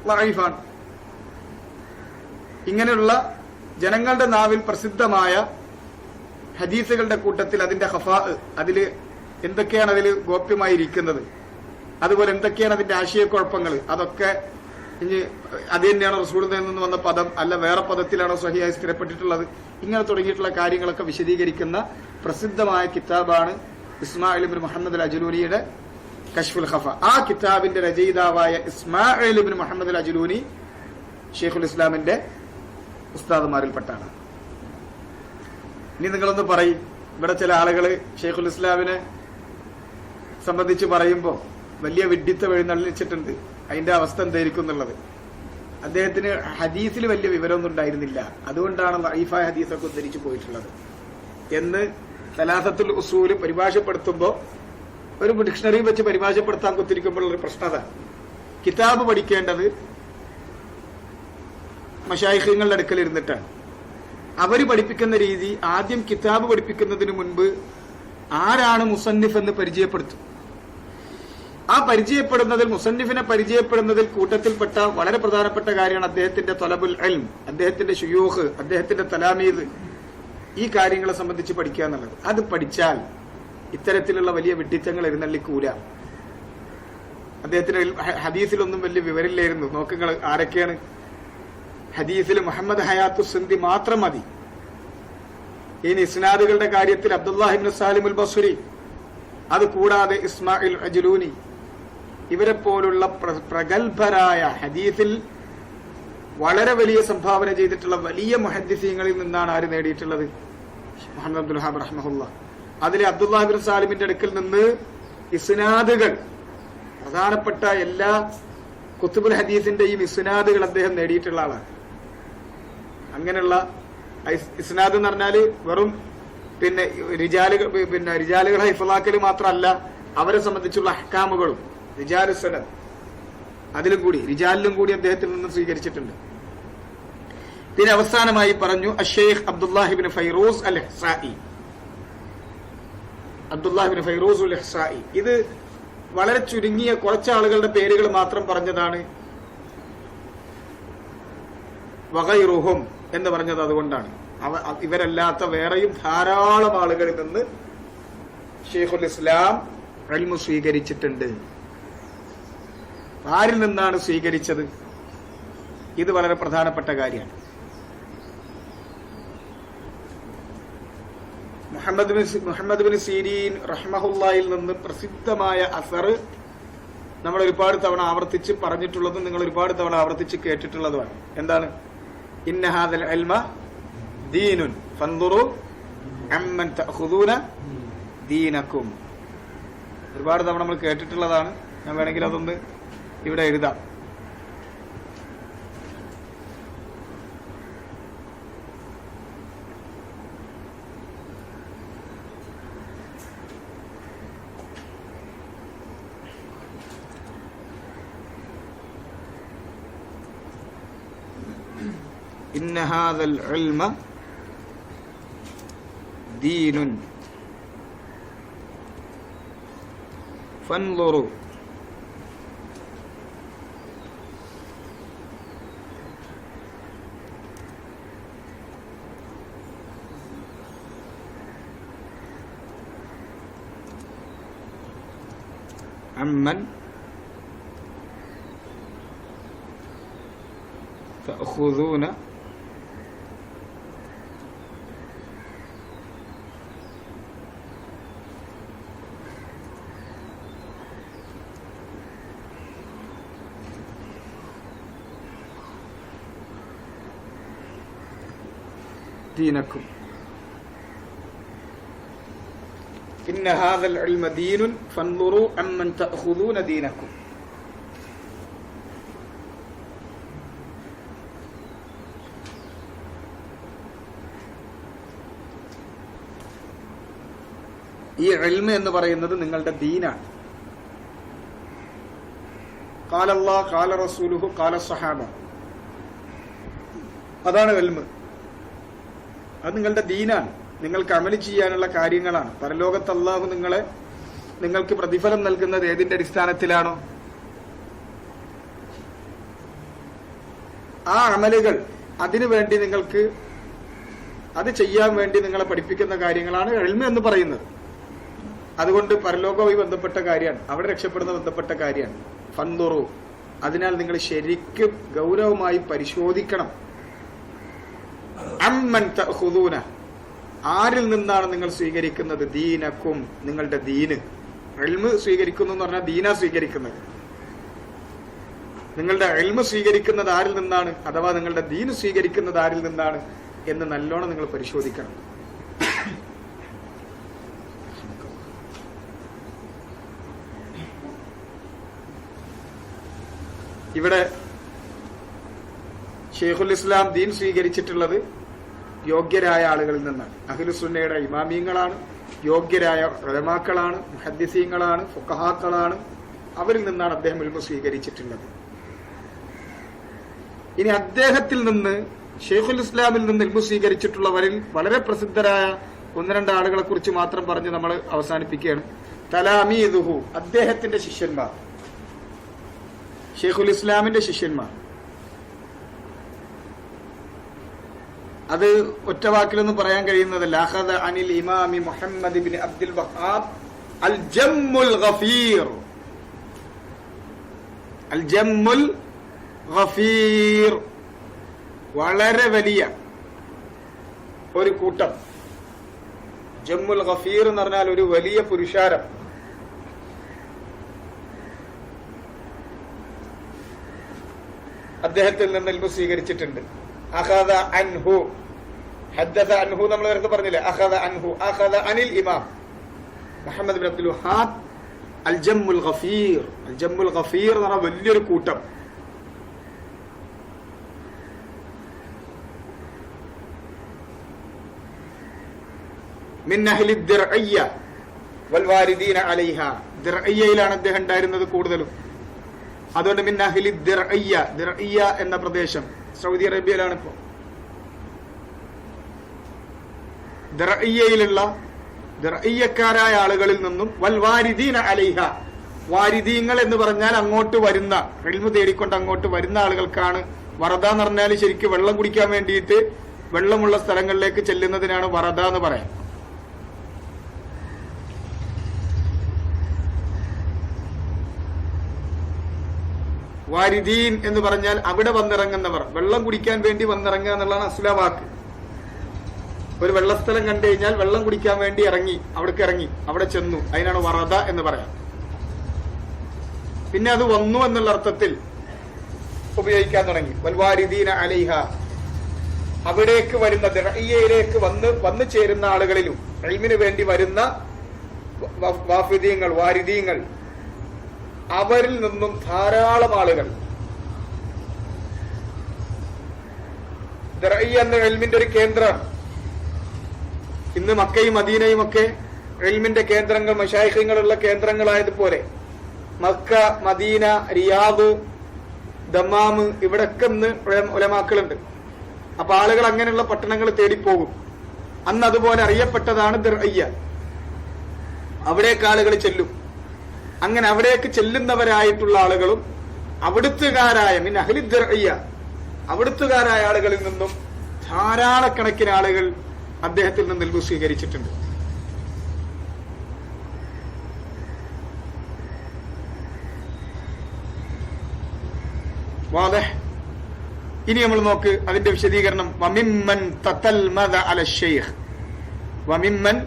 [SPEAKER 2] ദഈഫാണ്. ഇങ്ങനെയുള്ള ജനങ്ങളുടെ നാവിൽ പ്രസിദ്ധമായ ഹദീസുകളുടെ കൂട്ടത്തിൽ അതിന്റെ ഖഫാ, അതില് എന്തൊക്കെയാണ് അതിൽ ഗോപ്യമായിരിക്കുന്നത്, അതുപോലെ എന്തൊക്കെയാണ് അതിന്റെ ആശയക്കുഴപ്പങ്ങൾ, അതൊക്കെ ഇനി അത് തന്നെയാണോ റസൂലുള്ളാഹിയിൽ നിന്ന് വന്ന പദം, അല്ല വേറെ പദത്തിലാണോ സ്വഹീഹായി സ്ഥിരപ്പെട്ടിട്ടുള്ളത്, ഇങ്ങനെ തുടങ്ങിയിട്ടുള്ള കാര്യങ്ങളൊക്കെ വിശദീകരിക്കുന്ന പ്രസിദ്ധമായ കിതാബാണ് ഇസ്മായിൽ ഇബ്നു മുഹമ്മദ് അൽ അജ്ലൂനിയുടെ കശ്ഫുൽ ഖഫ. ആ കിതാബിന്റെ രചയിതാവായ ഇസ്മായിൽ ഇബ്നു മുഹമ്മദ് അൽ അജ്ലൂനി ഷെയ്ഖുൽ ഇസ്ലാമിന്റെ ഉസ്താദുമാരിൽപ്പെട്ടാണ്. ഇനി നിങ്ങളൊന്ന് പറയും, ഇവിടെ ചില ആളുകൾ ഷെയ്ഖുൽ ഇസ്ലാമിനെ സംബന്ധിച്ച് പറയുമ്പോൾ വലിയ വിഡ്ഢിത്തം എഴുന്നള്ളിച്ചിട്ടുണ്ട്. അതിന്റെ അവസ്ഥ എന്തായിരിക്കും എന്നുള്ളത്. അദ്ദേഹത്തിന് ഹദീസിൽ വലിയ വിവരമൊന്നും ഉണ്ടായിരുന്നില്ല, അതുകൊണ്ടാണ് ലഈഫായ ഹദീസൊക്കെ ഉദ്ധരിച്ചു പോയിട്ടുള്ളത് എന്ന് സലാസത്തുൽ ഉസൂൽ പരിഭാഷപ്പെടുത്തുമ്പോൾ ഒരു ഡിക്ഷണറി വെച്ച് പരിഭാഷപ്പെടുത്താൻ കുത്തിരിക്കുമ്പോൾ ഒരു പ്രശ്നത. കിതാബ് പഠിക്കേണ്ടത് മശായിഖുകളുടെ അടുക്കൽ ഇരുന്നിട്ടാണ്. അവര് പഠിപ്പിക്കുന്ന രീതി ആദ്യം കിതാബ് പഠിപ്പിക്കുന്നതിന് മുൻപ് ആരാണ് മുസന്നിഫ് എന്ന് പരിചയപ്പെടുത്തും. ആ പരിചയപ്പെടുന്നതിൽ, മുസന്നിഫിനെ പരിചയപ്പെടുന്നതിൽ കൂട്ടത്തിൽപ്പെട്ട വളരെ പ്രധാനപ്പെട്ട കാര്യമാണ് അദ്ദേഹത്തിന്റെ ത്വലബുൽ ഇൽം, അദ്ദേഹത്തിന്റെ ശുയൂഖ്, അദ്ദേഹത്തിന്റെ തലാമീദ്, ഈ കാര്യങ്ങളെ സംബന്ധിച്ച് പഠിക്കുക എന്നുള്ളത്. അത് പഠിച്ചാൽ ഇത്തരത്തിലുള്ള വലിയ വിഡ്ഢിത്തങ്ങൾ എഴുന്നള്ളിക്കൂല. അദ്ദേഹത്തിന് ഹദീസിലൊന്നും വലിയ വിവരമില്ലായിരുന്നു. നോക്കുങ്ങൾ ആരൊക്കെയാണ് ഹദീസിൽ മുഹമ്മദ് ഹയാത്തു സിന്ധി മാത്രം മതി. ഇനി ഇസ്നാദുകളുടെ കാര്യത്തിൽ അബ്ദുല്ലാഹി ഇബ്നു സാലിം അൽ ബസ്രി, അത് കൂടാതെ ഇസ്മായിൽ അജ്ലൂനി, ഇവരെ പോലുള്ള പ്രഗത്ഭരായ ഹദീസിൽ വളരെ വലിയ സംഭാവന ചെയ്തിട്ടുള്ള വലിയ മുഹദ്ദിസീങ്ങളിൽ നിന്നാണ് ആര് നേടിയിട്ടുള്ളത്? മുഹമ്മദ് അബ്ദുൽ വഹാബ് റഹ്മഹുല്ലാഹ്. അതിലെ അബ്ദുല്ലാഹി ഇബ്നു സാലിമിന്റെ അടുക്കൽ നിന്ന് ഇസ്നാദുകൾ, പ്രധാനപ്പെട്ട എല്ലാ കുത്തുബുൽ ഹദീസിന്റെയും ഇസ്നാദുകൾ അദ്ദേഹം നേടിയിട്ടുള്ള ആളാണ്. അങ്ങനെയുള്ള ഇസ്നാദ് എന്ന് പറഞ്ഞാല് വെറും റിജാലുകൾ ഹിഫ്ളാക്കൽ മാത്രമല്ല, അവരെ സംബന്ധിച്ചുള്ള അഹ്കാമുകളും റിജാലു സനദ് അതിലും കൂടി, റിജാലിലും കൂടി അദ്ദേഹത്തിൽ നിന്ന് സ്വീകരിച്ചിട്ടുണ്ട്. പിന്നെ അവസാനമായി പറഞ്ഞു അഷ്ശൈഖ് അബ്ദുല്ലാഹി ഇബ്നു ഫൈറൂസ് അൽ ഇഹ്സാഇ. അബ്ദുല്ലാഹി ഇബ്നു ഫൈറൂസ് അൽ ഇഹ്സാഇ ഇത് വളരെ ചുരുങ്ങിയ കുറച്ച് ആളുകളുടെ പേരുകൾ മാത്രം പറഞ്ഞതാണ്. വഗൈറുഹും എന്ന് പറഞ്ഞത് അതുകൊണ്ടാണ്. ഇവരല്ലാത്ത വേറെയും ധാരാളം ആളുകളിൽ നിന്ന് ഷെയ്ഖുൽ ഇസ്ലാം ഇൽമു സ്വീകരിച്ചിട്ടുണ്ട്. ആരിൽ നിന്നാണ് സ്വീകരിച്ചത്? ഇത് വളരെ പ്രധാനപ്പെട്ട കാര്യമാണ്. മുഹമ്മദ് ബിൻ സീരീൻ റഹ്മഹുല്ലാഹിൽ നിന്ന് പ്രസിദ്ധമായ അസർ നമ്മൾ ഒരുപാട് തവണ ആവർത്തിച്ച് പറഞ്ഞിട്ടുള്ളതും നിങ്ങൾ ഒരുപാട് തവണ ആവർത്തിച്ച് കേട്ടിട്ടുള്ളതുമാണ്. എന്താണ്? ഇന്ന ഹാദൽ ഇൽമ ദീനുൻ ഫൻദുറു അമ്മൻ തഅഖുദൂന ദീനക്കും. ഒരുപാട് തവണ നമ്മൾ കേട്ടിട്ടുള്ളതാണ്. ഞാൻ വേണമെങ്കിൽ അതൊന്ന് ഇവിടെ എഴുതാം. إن هذا العلم دين فانظروا عمن تأخذون دينكم. إن هذا العلم دين فانظروا عمن تأخذون دينكم. ഈ ഇൽമ എന്ന് പറയുന്നത് നിങ്ങളുടെ ദീനാണ്. ഖാല അല്ലാഹ് ഖാല റസൂലുഹു ഖാല സ്വഹാബ, അതാണ് ഇൽമ. അത് നിങ്ങളുടെ ദീനാണ്, നിങ്ങൾക്ക് അമല് ചെയ്യാനുള്ള കാര്യങ്ങളാണ്. പരലോകത്ത് അല്ലാഹു നിങ്ങൾക്ക് പ്രതിഫലം നൽകുന്നത് ഏതിന്റെ അടിസ്ഥാനത്തിലാണോ ആ അമലുകൾ, അതിനുവേണ്ടി നിങ്ങൾക്ക് അത് ചെയ്യാൻ വേണ്ടി നിങ്ങളെ പഠിപ്പിക്കുന്ന കാര്യങ്ങളാണ് ഇൽമ എന്ന് പറയുന്നത്. അതുകൊണ്ട് പരലോകവുമായി ബന്ധപ്പെട്ട കാര്യമാണ്, അവിടെ രക്ഷപ്പെടുന്ന ബന്ധപ്പെട്ട കാര്യമാണ്. ഫൻദുറു, അതിനാൽ നിങ്ങൾ ശരിക്കും ഗൗരവമായി പരിശോധിക്കണം. അമ്മൻ തഅഖുദൂന, ആരിൽ നിന്നാണ് നിങ്ങൾ സ്വീകരിക്കുന്നത്? ദീനക്കും, നിങ്ങളുടെ ദീന്. ഇൽമ് സ്വീകരിക്കുന്നു എന്ന് പറഞ്ഞാൽ ദീനാ സ്വീകരിക്കുന്നത്. നിങ്ങളുടെ ഇൽമ് സ്വീകരിക്കുന്നത് ആരിൽ നിന്നാണ്, അഥവാ നിങ്ങളുടെ ദീന് സ്വീകരിക്കുന്നത് ആരിൽ നിന്നാണ് എന്ന് നല്ലോണം നിങ്ങൾ പരിശോധിക്കണം. ഇവിടെ ഷെയ്ഖുൽ ഇസ്ലാം ദീൻ സ്വീകരിച്ചിട്ടുള്ളത് യോഗ്യരായ ആളുകളിൽ നിന്നാണ്. അഹ്ലുസുന്നയുടെ ഇമാമിയങ്ങളാണ്, യോഗ്യരായ ഉലമാക്കളാണ്, മുഹദ്ദിസീങ്ങളാണ്, ഫുഖഹാക്കളാണ്. അവരിൽ നിന്നാണ് അദ്ദേഹം ഇൽമു സ്വീകരിച്ചിട്ടുള്ളത്. ഇനി അദ്ദേഹത്തിൽ നിന്ന്, ഷെയ്ഖുൽ ഇസ്ലാമിൽ നിന്ന് ഇൽമു സ്വീകരിച്ചിട്ടുള്ളവരിൽ വളരെ പ്രസിദ്ധരായ 1-2 ആളുകളെ കുറിച്ച് മാത്രം പറഞ്ഞ് നമ്മൾ അവസാനിപ്പിക്കുകയാണ്. തലാമീദുഹു, അദ്ദേഹത്തിന്റെ ശിഷ്യന്മാർ, ഷെയ്ഖുൽ ഇസ്ലാമിന്റെ ശിഷ്യന്മാർ. അത് ഒറ്റ വാക്കിലൊന്നും പറയാൻ കഴിയുന്നതല്ല. അഖദ അനിൽ ഇമാമി മുഹമ്മദ് ഇബ്നു അബ്ദുൽ വഹാബ് അൽ ജമ്മുൽ ഗഫീർ, അൽ ജമ്മുൽ ഗഫീർ, വളരെ വലിയ ഒരു കൂട്ടം. ജമ്മുൽ ഗഫീർ എന്ന് പറഞ്ഞാൽ ഒരു വലിയ പുരുഷാരം. അദ്ദേഹത്തിൽ നിന്ന് ഇൽമു സ്വീകരിച്ചിട്ടുണ്ട്. അഖദ അൻഹു, ഹദ്ദസ അൻഹു നമ്മൾ നേരത്തെ പറഞ്ഞില്ലേ. അഖദ അൻഹു, അഖദ അനിൽ ഇമാം മുഹമ്മദ് ഇബ്നു അബ്ദുൽ വഹാബ് അൽ ജമ്മുൽ ഗഫീർ. അൽ ജമ്മുൽ ഗഫീർ എന്ന് പറഞ്ഞാൽ വലിയൊരു കൂട്ടം. മിൻ അഹ്ലി ദിർഇയ്യ വൽ വാരിദീന അലൈഹ. ദിർഇയ്യയിലാണ് അദ്ദേഹം ഉണ്ടായിരുന്നത് കൂടുതലും. അതുകൊണ്ട് മിൻ അഹ്ലി ദിർഇയ്യ, ദിർഇയ്യ എന്ന പ്രദേശം സൗദി അറേബ്യയിലാണ്. ഇപ്പോൾ ദിർഇയ്യയിലുള്ള ദിർഇയ്യക്കാരായ ആളുകളിൽ നിന്നും വൽ വാരിദീന അലൈഹ, വാരിദീങ്ങൾ എന്ന് പറഞ്ഞാൽ അങ്ങോട്ട് വരുന്ന, ഇൽമു തേടിക്കൊണ്ട് അങ്ങോട്ട് വരുന്ന ആളുകൾക്കാണ്. വറദ എന്ന് പറഞ്ഞാൽ ശരിക്കും വെള്ളം കുടിക്കാൻ വേണ്ടിയിട്ട് വെള്ളമുള്ള സ്ഥലങ്ങളിലേക്ക് ചെല്ലുന്നതിനാണ് വറദ എന്ന് പറയാം. വാരിദീൻ എന്ന് പറഞ്ഞാൽ അവിടെ വന്നിറങ്ങുന്നവർ, വെള്ളം കുടിക്കാൻ വേണ്ടി വന്നിറങ്ങുക എന്നുള്ളതാണ് അസ്ല വാക്ക്. ഒരു വെള്ളസ്ഥലം കണ്ടു കഴിഞ്ഞാൽ വെള്ളം കുടിക്കാൻ വേണ്ടി ഇറങ്ങി, അവിടേക്ക് ഇറങ്ങി, അവിടെ ചെന്നു, അതിനാണ് വറദ എന്ന് പറയാം. പിന്നെ അത് വന്നു എന്നുള്ള അർത്ഥത്തിൽ ഉപയോഗിക്കാൻ തുടങ്ങി. വൽവാരിദീന അലൈഹ, അവിടേക്ക് വരുന്ന ദിർഇയ്യയിലേക്ക് വന്നു ചേരുന്ന ആളുകളിലും ഇൽമിന് വേണ്ടി വരുന്ന വാഫിദീങ്ങൾ, വാരിദീങ്ങൾ, അവരിൽ നിന്നും ധാരാളം ആളുകൾ. ദിർഇയ്യ എന്ന ഇൽമിന്റെ ഒരു കേന്ദ്രമാണ്. ഇന്ന് മക്കയും മദീനയും ഒക്കെ ഇൽമിന്റെ കേന്ദ്രങ്ങൾ, മശായിഖുകളുള്ള കേന്ദ്രങ്ങളായതുപോലെ മക്ക, മദീന, റിയാദ്, ദമ്മാം, ഇവിടൊക്കെ ഇന്ന് ഉലമാക്കളുണ്ട്. അപ്പൊ ആളുകൾ അങ്ങനെയുള്ള പട്ടണങ്ങൾ തേടിപ്പോകും. അന്ന് അതുപോലെ അറിയപ്പെട്ടതാണ് ദിർഇയ്യ. അവിടേക്ക് ആളുകൾ ചെല്ലും. അങ്ങനെ അവിടേക്ക് ചെല്ലുന്നവരായിട്ടുള്ള ആളുകളും അവിടുത്തുകാരായ മിൻ അഹ്ലി ദിർഇയ്യ, അവിടുത്തുകാരായ ആളുകളിൽ നിന്നും ധാരാളക്കണക്കിന് ആളുകൾ അദ്ദേഹത്തിൽ നിന്ന് ഇൽമു സ്വീകരിച്ചിട്ടുണ്ട്. വാദഹ്. ഇനി നമ്മൾ നോക്ക് അതിന്റെ വിശദീകരണം. വമിമ്മൻ തതൽമദ അല ശൈഖ്, വമിമ്മൻ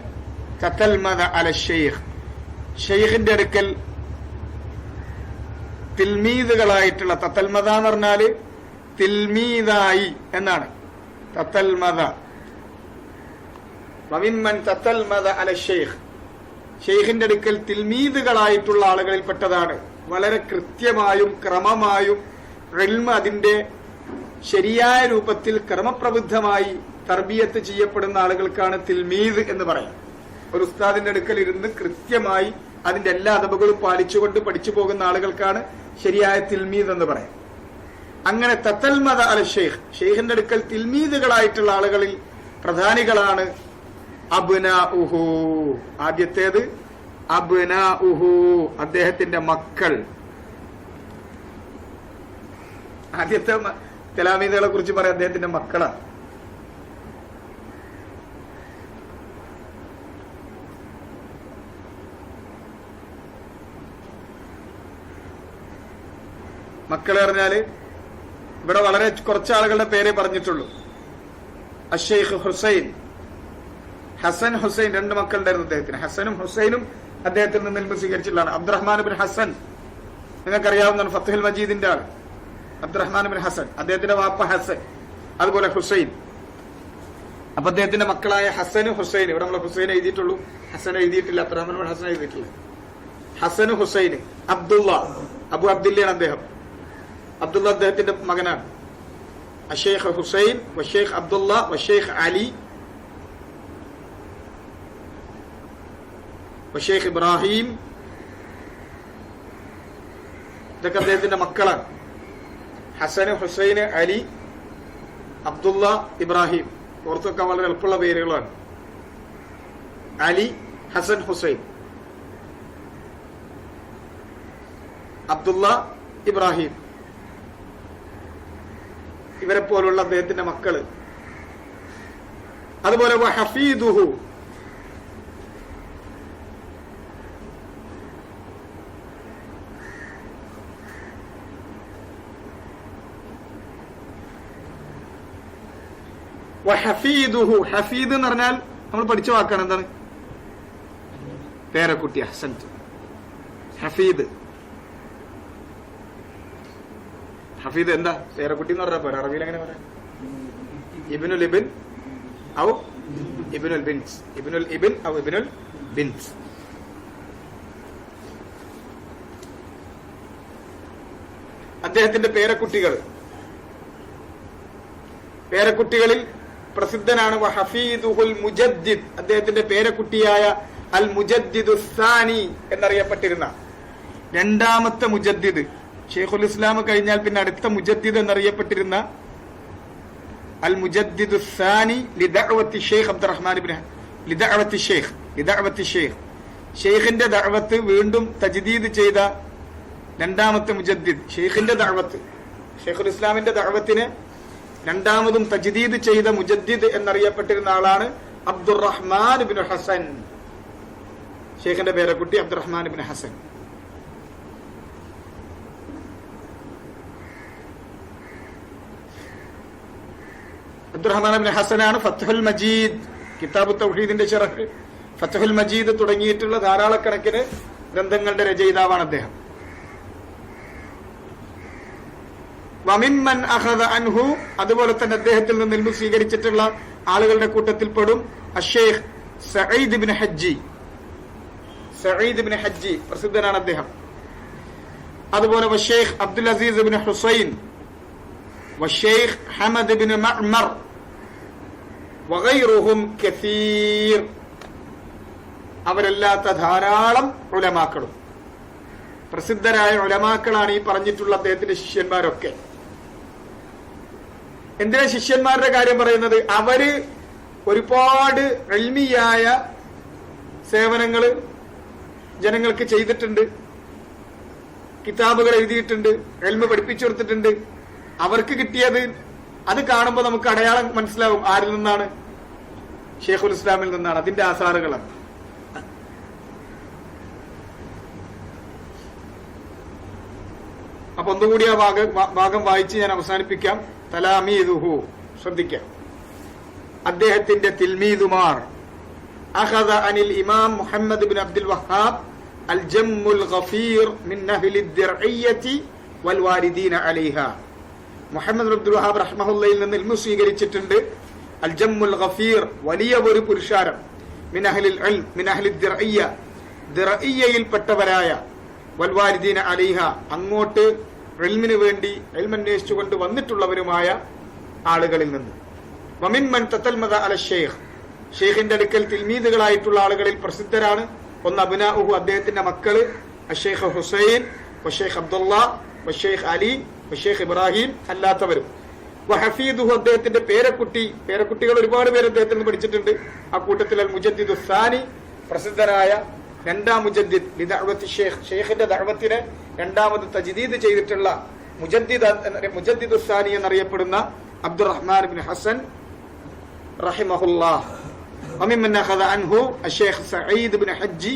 [SPEAKER 2] തതൽമദ അല ശൈഖ്, ഷെയ്ഖിന്റെ അടുക്കൽ തിൽമീദുകളായിട്ടുള്ള, തത്തൽമദ എന്ന് പറഞ്ഞാല് തിൽമീദായി എന്നാണ്. തത്തൽമദ, വമിമ്മൻ തത്തൽമദ അല ഷെയ്ഖ്, ഷെയ്ഖിന്റെ അടുക്കൽ തിൽമീദുകളായിട്ടുള്ള ആളുകളിൽപ്പെട്ടതാണ്. വളരെ കൃത്യമായും ക്രമമായും ഇൽമ് അതിന്റെ ശരിയായ രൂപത്തിൽ ക്രമപ്രബുദ്ധമായി തർബിയത്ത് ചെയ്യപ്പെടുന്ന ആളുകൾക്കാണ് തിൽമീദ് എന്ന് പറയാം. ഒരു ഉസ്താദിന്റെ അടുക്കൽ ഇരുന്ന് കൃത്യമായി അതിന്റെ എല്ലാ അദബുകളും പാലിച്ചുകൊണ്ട് പഠിച്ചു പോകുന്ന ആളുകൾക്കാണ് ശരിയായ തിൽമീദ് എന്ന് പറയാം. അങ്ങനെ തത്തൽമദ അൽ ഷെയ്ഖ്, ഷെയ്ഖിന്റെ അടുക്കൽ തിൽമീദുകളായിട്ടുള്ള ആളുകളിൽ പ്രധാനികളാണ് അബ്നാഉഹു. ആദ്യത്തേത് അബ്നാഉഹു, അദ്ദേഹത്തിന്റെ മക്കൾ. ആദ്യത്തെ തലാമീദുകളെ കുറിച്ച് പറയാം, അദ്ദേഹത്തിന്റെ മക്കളാണ്. മക്കളെ പറഞ്ഞാല് ഇവിടെ വളരെ കുറച്ച് ആളുകളുടെ പേരെ പറഞ്ഞിട്ടുള്ളൂ. അഷെയ്ഖ് ഹുസൈൻ, ഹസൻ ഹുസൈൻ 2 മക്കളുണ്ടായിരുന്നു അദ്ദേഹത്തിന്. ഹസനും ഹുസൈനും അദ്ദേഹത്തിൽ നിന്ന് ഇൽമു സ്വീകരിച്ചിട്ടുള്ളതാണ്. അബ്ദുറഹ്മാൻ ബിൻ ഹസൻ നിങ്ങൾക്കറിയാവുന്നതാണ്, ഫത്തുഹുൽ മജീദിന്റെ ആൾ. അബ്ദുറഹ്മാൻ ബിൻ ഹസൻ, അദ്ദേഹത്തിന്റെ വാപ്പ ഹസൻ, അതുപോലെ ഹുസൈൻ. അപ്പൊ അദ്ദേഹത്തിന്റെ മക്കളായ ഹസൻ ഹുസൈൻ, ഇവിടെ നമ്മൾ ഹുസൈൻ എഴുതിയിട്ടുള്ളൂ, ഹസൻ എഴുതിയിട്ടില്ല, അബ്ദുറഹ്മാൻ ബിൻ ഹസൻ എഴുതിയിട്ടില്ല. ഹസൻ ഹുസൈൻ, അബ്ദുള്ള, അബു അബ്ദുല്ലയാണ് അദ്ദേഹം. അബ്ദുള്ള അദ്ദേഹത്തിന്റെ മകനാണ്. അഷേഖ് ഹുസൈൻ, വഷേഖ് അബ്ദുള്ള, വഷേഖ് അലി, വഷേഖ് ഇബ്രാഹിം, ഇതൊക്കെ അദ്ദേഹത്തിന്റെ മക്കളാണ്. ഹസൻ, ഹുസൈൻ, അലി, അബ്ദുള്ള, ഇബ്രാഹിം. ഓർത്തൊക്കെ വളരെ എളുപ്പമുള്ള പേരുകളാണ്. അലി, ഹസൻ, ഹുസൈൻ, അബ്ദുള്ള, ഇബ്രാഹിം, ഇവരെ പോലുള്ള അദ്ദേഹത്തിന്റെ മക്കള്. അതുപോലെ ഹഫീദുഹു, ഹഫീദുഹു, ഹഫീദ് എന്ന് പറഞ്ഞാൽ നമ്മൾ പഠിച്ച വാക്കാണ്. എന്താണ്? പേരക്കുട്ടി. ഹസൻ, ഹഫീദ്. ഹഫീദ് എന്താ? പേരക്കുട്ടി എന്ന് പറഞ്ഞ പോലെ അറബിയിൽ എങ്ങനെ പറയാം? ഇബ്നുൽ ഇബിൻ ഔ ഇബ്നുൽ ബിൻസ്, ഇബ്നുൽ ഇബിൻ ഔ ഇബ്നുൽ ബിൻസ്. അദ്ദേഹത്തിന്റെ പേരക്കുട്ടികളിൽ പ്രസിദ്ധനാണ് വഹഫീദുൽ മുജദ്ദിദ്. അദ്ദേഹത്തിന്റെ പേരക്കുട്ടിയായ അൽ മുജദ്ദിദു സാനി എന്നറിയപ്പെട്ടിരുന്ന രണ്ടാമത്തെ മുജദ്ദിദ്, ഷെയ്ഖുൽ ഇസ്ലാം കഴിഞ്ഞാൽ പിന്നെ അടുത്ത മുജദ്ദിദ് എന്നറിയപ്പെട്ടിരുന്ന അൽ മുജദ്ദിദു സാനി ലിദഅവത്തി ഷെയ്ഖ് അബ്ദുറഹ്മാൻ ഇബ്നു ലിദഅവത്തി ഷെയ്ഖ്, ഷെയ്ഖിന്റെ ദഅവത്ത് വീണ്ടും തജ്ദീദ് ചെയ്ത രണ്ടാമത്തെ മുജദ്ദിദ്. ഷെയ്ഖിന്റെ ദഅവത്ത്, ഷെയ്ഖുൽ ഇസ്ലാമിന്റെ ദഅവത്തിനെ രണ്ടാമതും തജ്ദീദ് ചെയ്ത മുജദ്ദിദ് എന്നറിയപ്പെട്ടിരുന്ന ആളാണ് അബ്ദുറഹ്മാൻ ഇബ്നു ഹസൻ. ഷെയ്ഖിന്റെ പേരക്കുട്ടി അബ്ദുറഹ്മാൻ ഇബ്നു ഹസൻ. അബ്ദുറഹ്മാൻ ഇബ്നു ഹസനാണ് ഫത്ഹുൽ മജീദ്, കിതാബു തൗഹീദിന്റെ ശറഹ്, ഫത്ഹുൽ മജീദ് തുടങ്ങിയിട്ടുള്ള ധാരാളക്കണക്കിന് ഗ്രന്ഥങ്ങളുടെ രചയിതാവാണ് അദ്ദേഹം. വമിമ്മൻ അഖദ അൻഹു, അതുപോലെ തന്നെ അദ്ദേഹത്തിൽ നിന്ന് ഇൽമു സ്വീകരിച്ചിട്ടുള്ള ആളുകളുടെ കൂട്ടത്തിൽപ്പെടും അഷേഖ് സഈദ് ഇബ്നു ഹജ്ജി, പ്രസിദ്ധനാണ് അദ്ദേഹം. അതുപോലെ വഷേഖ് അബ്ദുൽ അസീസ് ഇബ്നു ഹുസൈൻ, വഷേഖ് ഹമദ് ഇബ്നു മഅ്മർ, വഗൈറുഹും കസീർ. അവരല്ലാത്ത ധാരാളം ഉലമാക്കളും, പ്രസിദ്ധരായ ഉലമാക്കളാണ് ഈ പറഞ്ഞിട്ടുള്ള അദ്ദേഹത്തിന്റെ ശിഷ്യന്മാരൊക്കെ. എന്തിനാ ശിഷ്യന്മാരുടെ കാര്യം പറയുന്നത്? അവര് ഒരുപാട് ഇൽമിയായ സേവനങ്ങള് ജനങ്ങൾക്ക് ചെയ്തിട്ടുണ്ട്, കിതാബുകൾ എഴുതിയിട്ടുണ്ട്, ഇൽമ് പഠിപ്പിച്ചു കൊടുത്തിട്ടുണ്ട്. അവർക്ക് കിട്ടിയത് അത് കാണുമ്പോൾ നമുക്ക് അടയാളം മനസ്സിലാവും. ആരിൽ നിന്നാണ്? ഷെയ്ഖുൽ ഇസ്ലാമിൽ നിന്നാണ്. അതിന്റെ ആസാറുകളാണ്. അപ്പൊ ഒന്നുകൂടി ആ ഭാഗം വായിച്ച് ഞാൻ അവസാനിപ്പിക്കാം. തലാമീദുഹു, ശ്രദ്ധിക്കാം. അദ്ദേഹത്തിന്റെ തിൽമീദുമാർ അഖദ അനിൽ ഇമാം മുഹമ്മദ് ബിൻ അബ്ദുൽ വഹാബ് അൽ ജമ്മുൽ ഗഫീർ മിൻ അഹ്ലി ദിർഇയ്യതി വൽ വാരിദീന അലൈഹ. മുഹമ്മദ് ബിൻ അബ്ദുൽ വഹാബ് റഹ്മഹുള്ളയിൽ നിന്ന് ഇൽമു സ്വീകരിച്ചിട്ടുണ്ട്. അൽ ജമ്മുൽ ഗഫീർ, വലിയ ഒരു പുരുഷാരം, മിൻ അഹ്ലിൽ ഇൽം മിൻ അഹ്ലി ദിർഇയ്യ, ദിർഇയ്യയിൽപ്പെട്ടവരായ, വൽ വാരിദീന അലൈഹ, അങ്ങോട്ട് ഇൽമിന് വേണ്ടി ഇൽമന്വേഷിച്ചുകൊണ്ട് വന്നിട്ടുള്ളവരുമായ ആളുകളിൽ നിന്ന്. വമിമ്മൻ തതൽമദ അല ഷെയ്ഖ്, ഷെയ്ഖിന്റെ അടുക്കൽ തിൽമീദുകളായിട്ടുള്ള ആളുകളിൽ പ്രസിദ്ധരാണ്. ഒന്ന് അബ്നാഉഹു, അദ്ദേഹത്തിന്റെ മക്കള്, അഷേഖ് ഹുസൈൻ, വഷേഖ് അബ്ദുള്ള, വഷേഖ് അലി, വഷേഖ് ഇബ്രാഹിം, അല്ലാത്തവരും. വഹഫീദുഹു, അദ്ദേഹത്തിന്റെ പേരക്കുട്ടികൾ ഒരുപാട് പേര് അദ്ദേഹത്തിൽ നിന്ന് പഠിച്ചിട്ടുണ്ട്. ആ കൂട്ടത്തിൽ അൽ മുജദ്ദിദു സാനി, പ്രസിദ്ധരായ രണ്ടാം മുജദ്ദിദ്, ലിദഅവത്തി ഷെയ്ഖ്, ഷെയ്ഖിന്റെ ദഅവത്തിനെ രണ്ടാമത് തജ്ദീദ് ചെയ്തിട്ടുള്ള മുജദ്ദിദു സാനി എന്നറിയപ്പെടുന്ന അബ്ദുറഹ്മാൻ ഇബ്നു ഹസൻ റഹിമഹുല്ലാഹ്. وممن أخذ عنه الشيخ سعيد بن حجي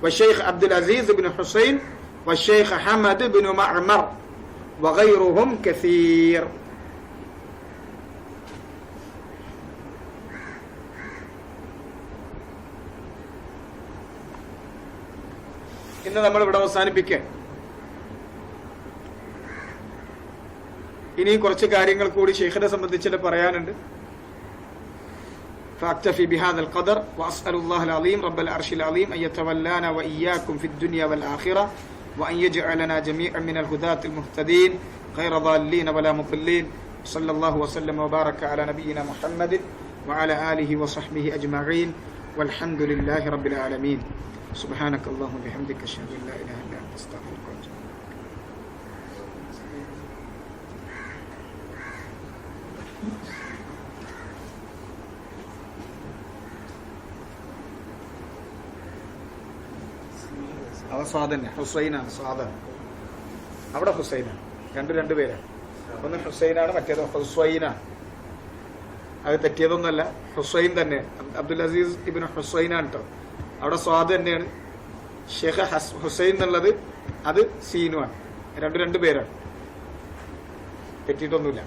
[SPEAKER 2] والشيخ عبد العزيز بن حسين والشيخ حمد بن معمر وغيرهم كثير. ഇന്ന് നമ്മൾ ഇവിടെ അവസാനിപ്പിക്കുക. ഇനിയും കുറച്ച് കാര്യങ്ങൾ കൂടി ഷെയ്ഖിനെ സംബന്ധിച്ചിട്ട് പറയാനുണ്ട്. فأكتفي بهذا القدر وأسأل الله العظيم رب العرش العظيم أن يتولانا وإياكم في الدنيا والآخرة وأن يجعلنا جميعا من الهداة المهتدين غير ضالين ولا مضلين. صلى الله وسلم وبارك على نبينا محمد وعلى آله وصحبه أجمعين والحمد لله رب العالمين. سبحانك اللهم وبحمدك أشهد أن لا إله إلا أنت أستغفرك وأتوب إليك. അവ സ്വാദന്നെ ഹുസൈനാണ്. സ്വാദാണ് അവിടെ ഹുസൈനാണ്. രണ്ട് പേരാണ്. ഒന്ന് ഹുസൈനാണ്, മറ്റേത് ഹുസൈനാണ്. അത് തെറ്റിയതൊന്നല്ല, ഹുസൈൻ തന്നെ. അബ്ദുൽ അസീസ് ഇബ്നു ഹുസൈനാണ് കേട്ടോ. അവിടെ സ്വാദ് തന്നെയാണ്. ഷെയ്ഖ് ഹുസൈൻ എന്നുള്ളത് അത് സീനുമാണ്. രണ്ട് പേരാണ്. തെറ്റിയിട്ടൊന്നുമില്ല.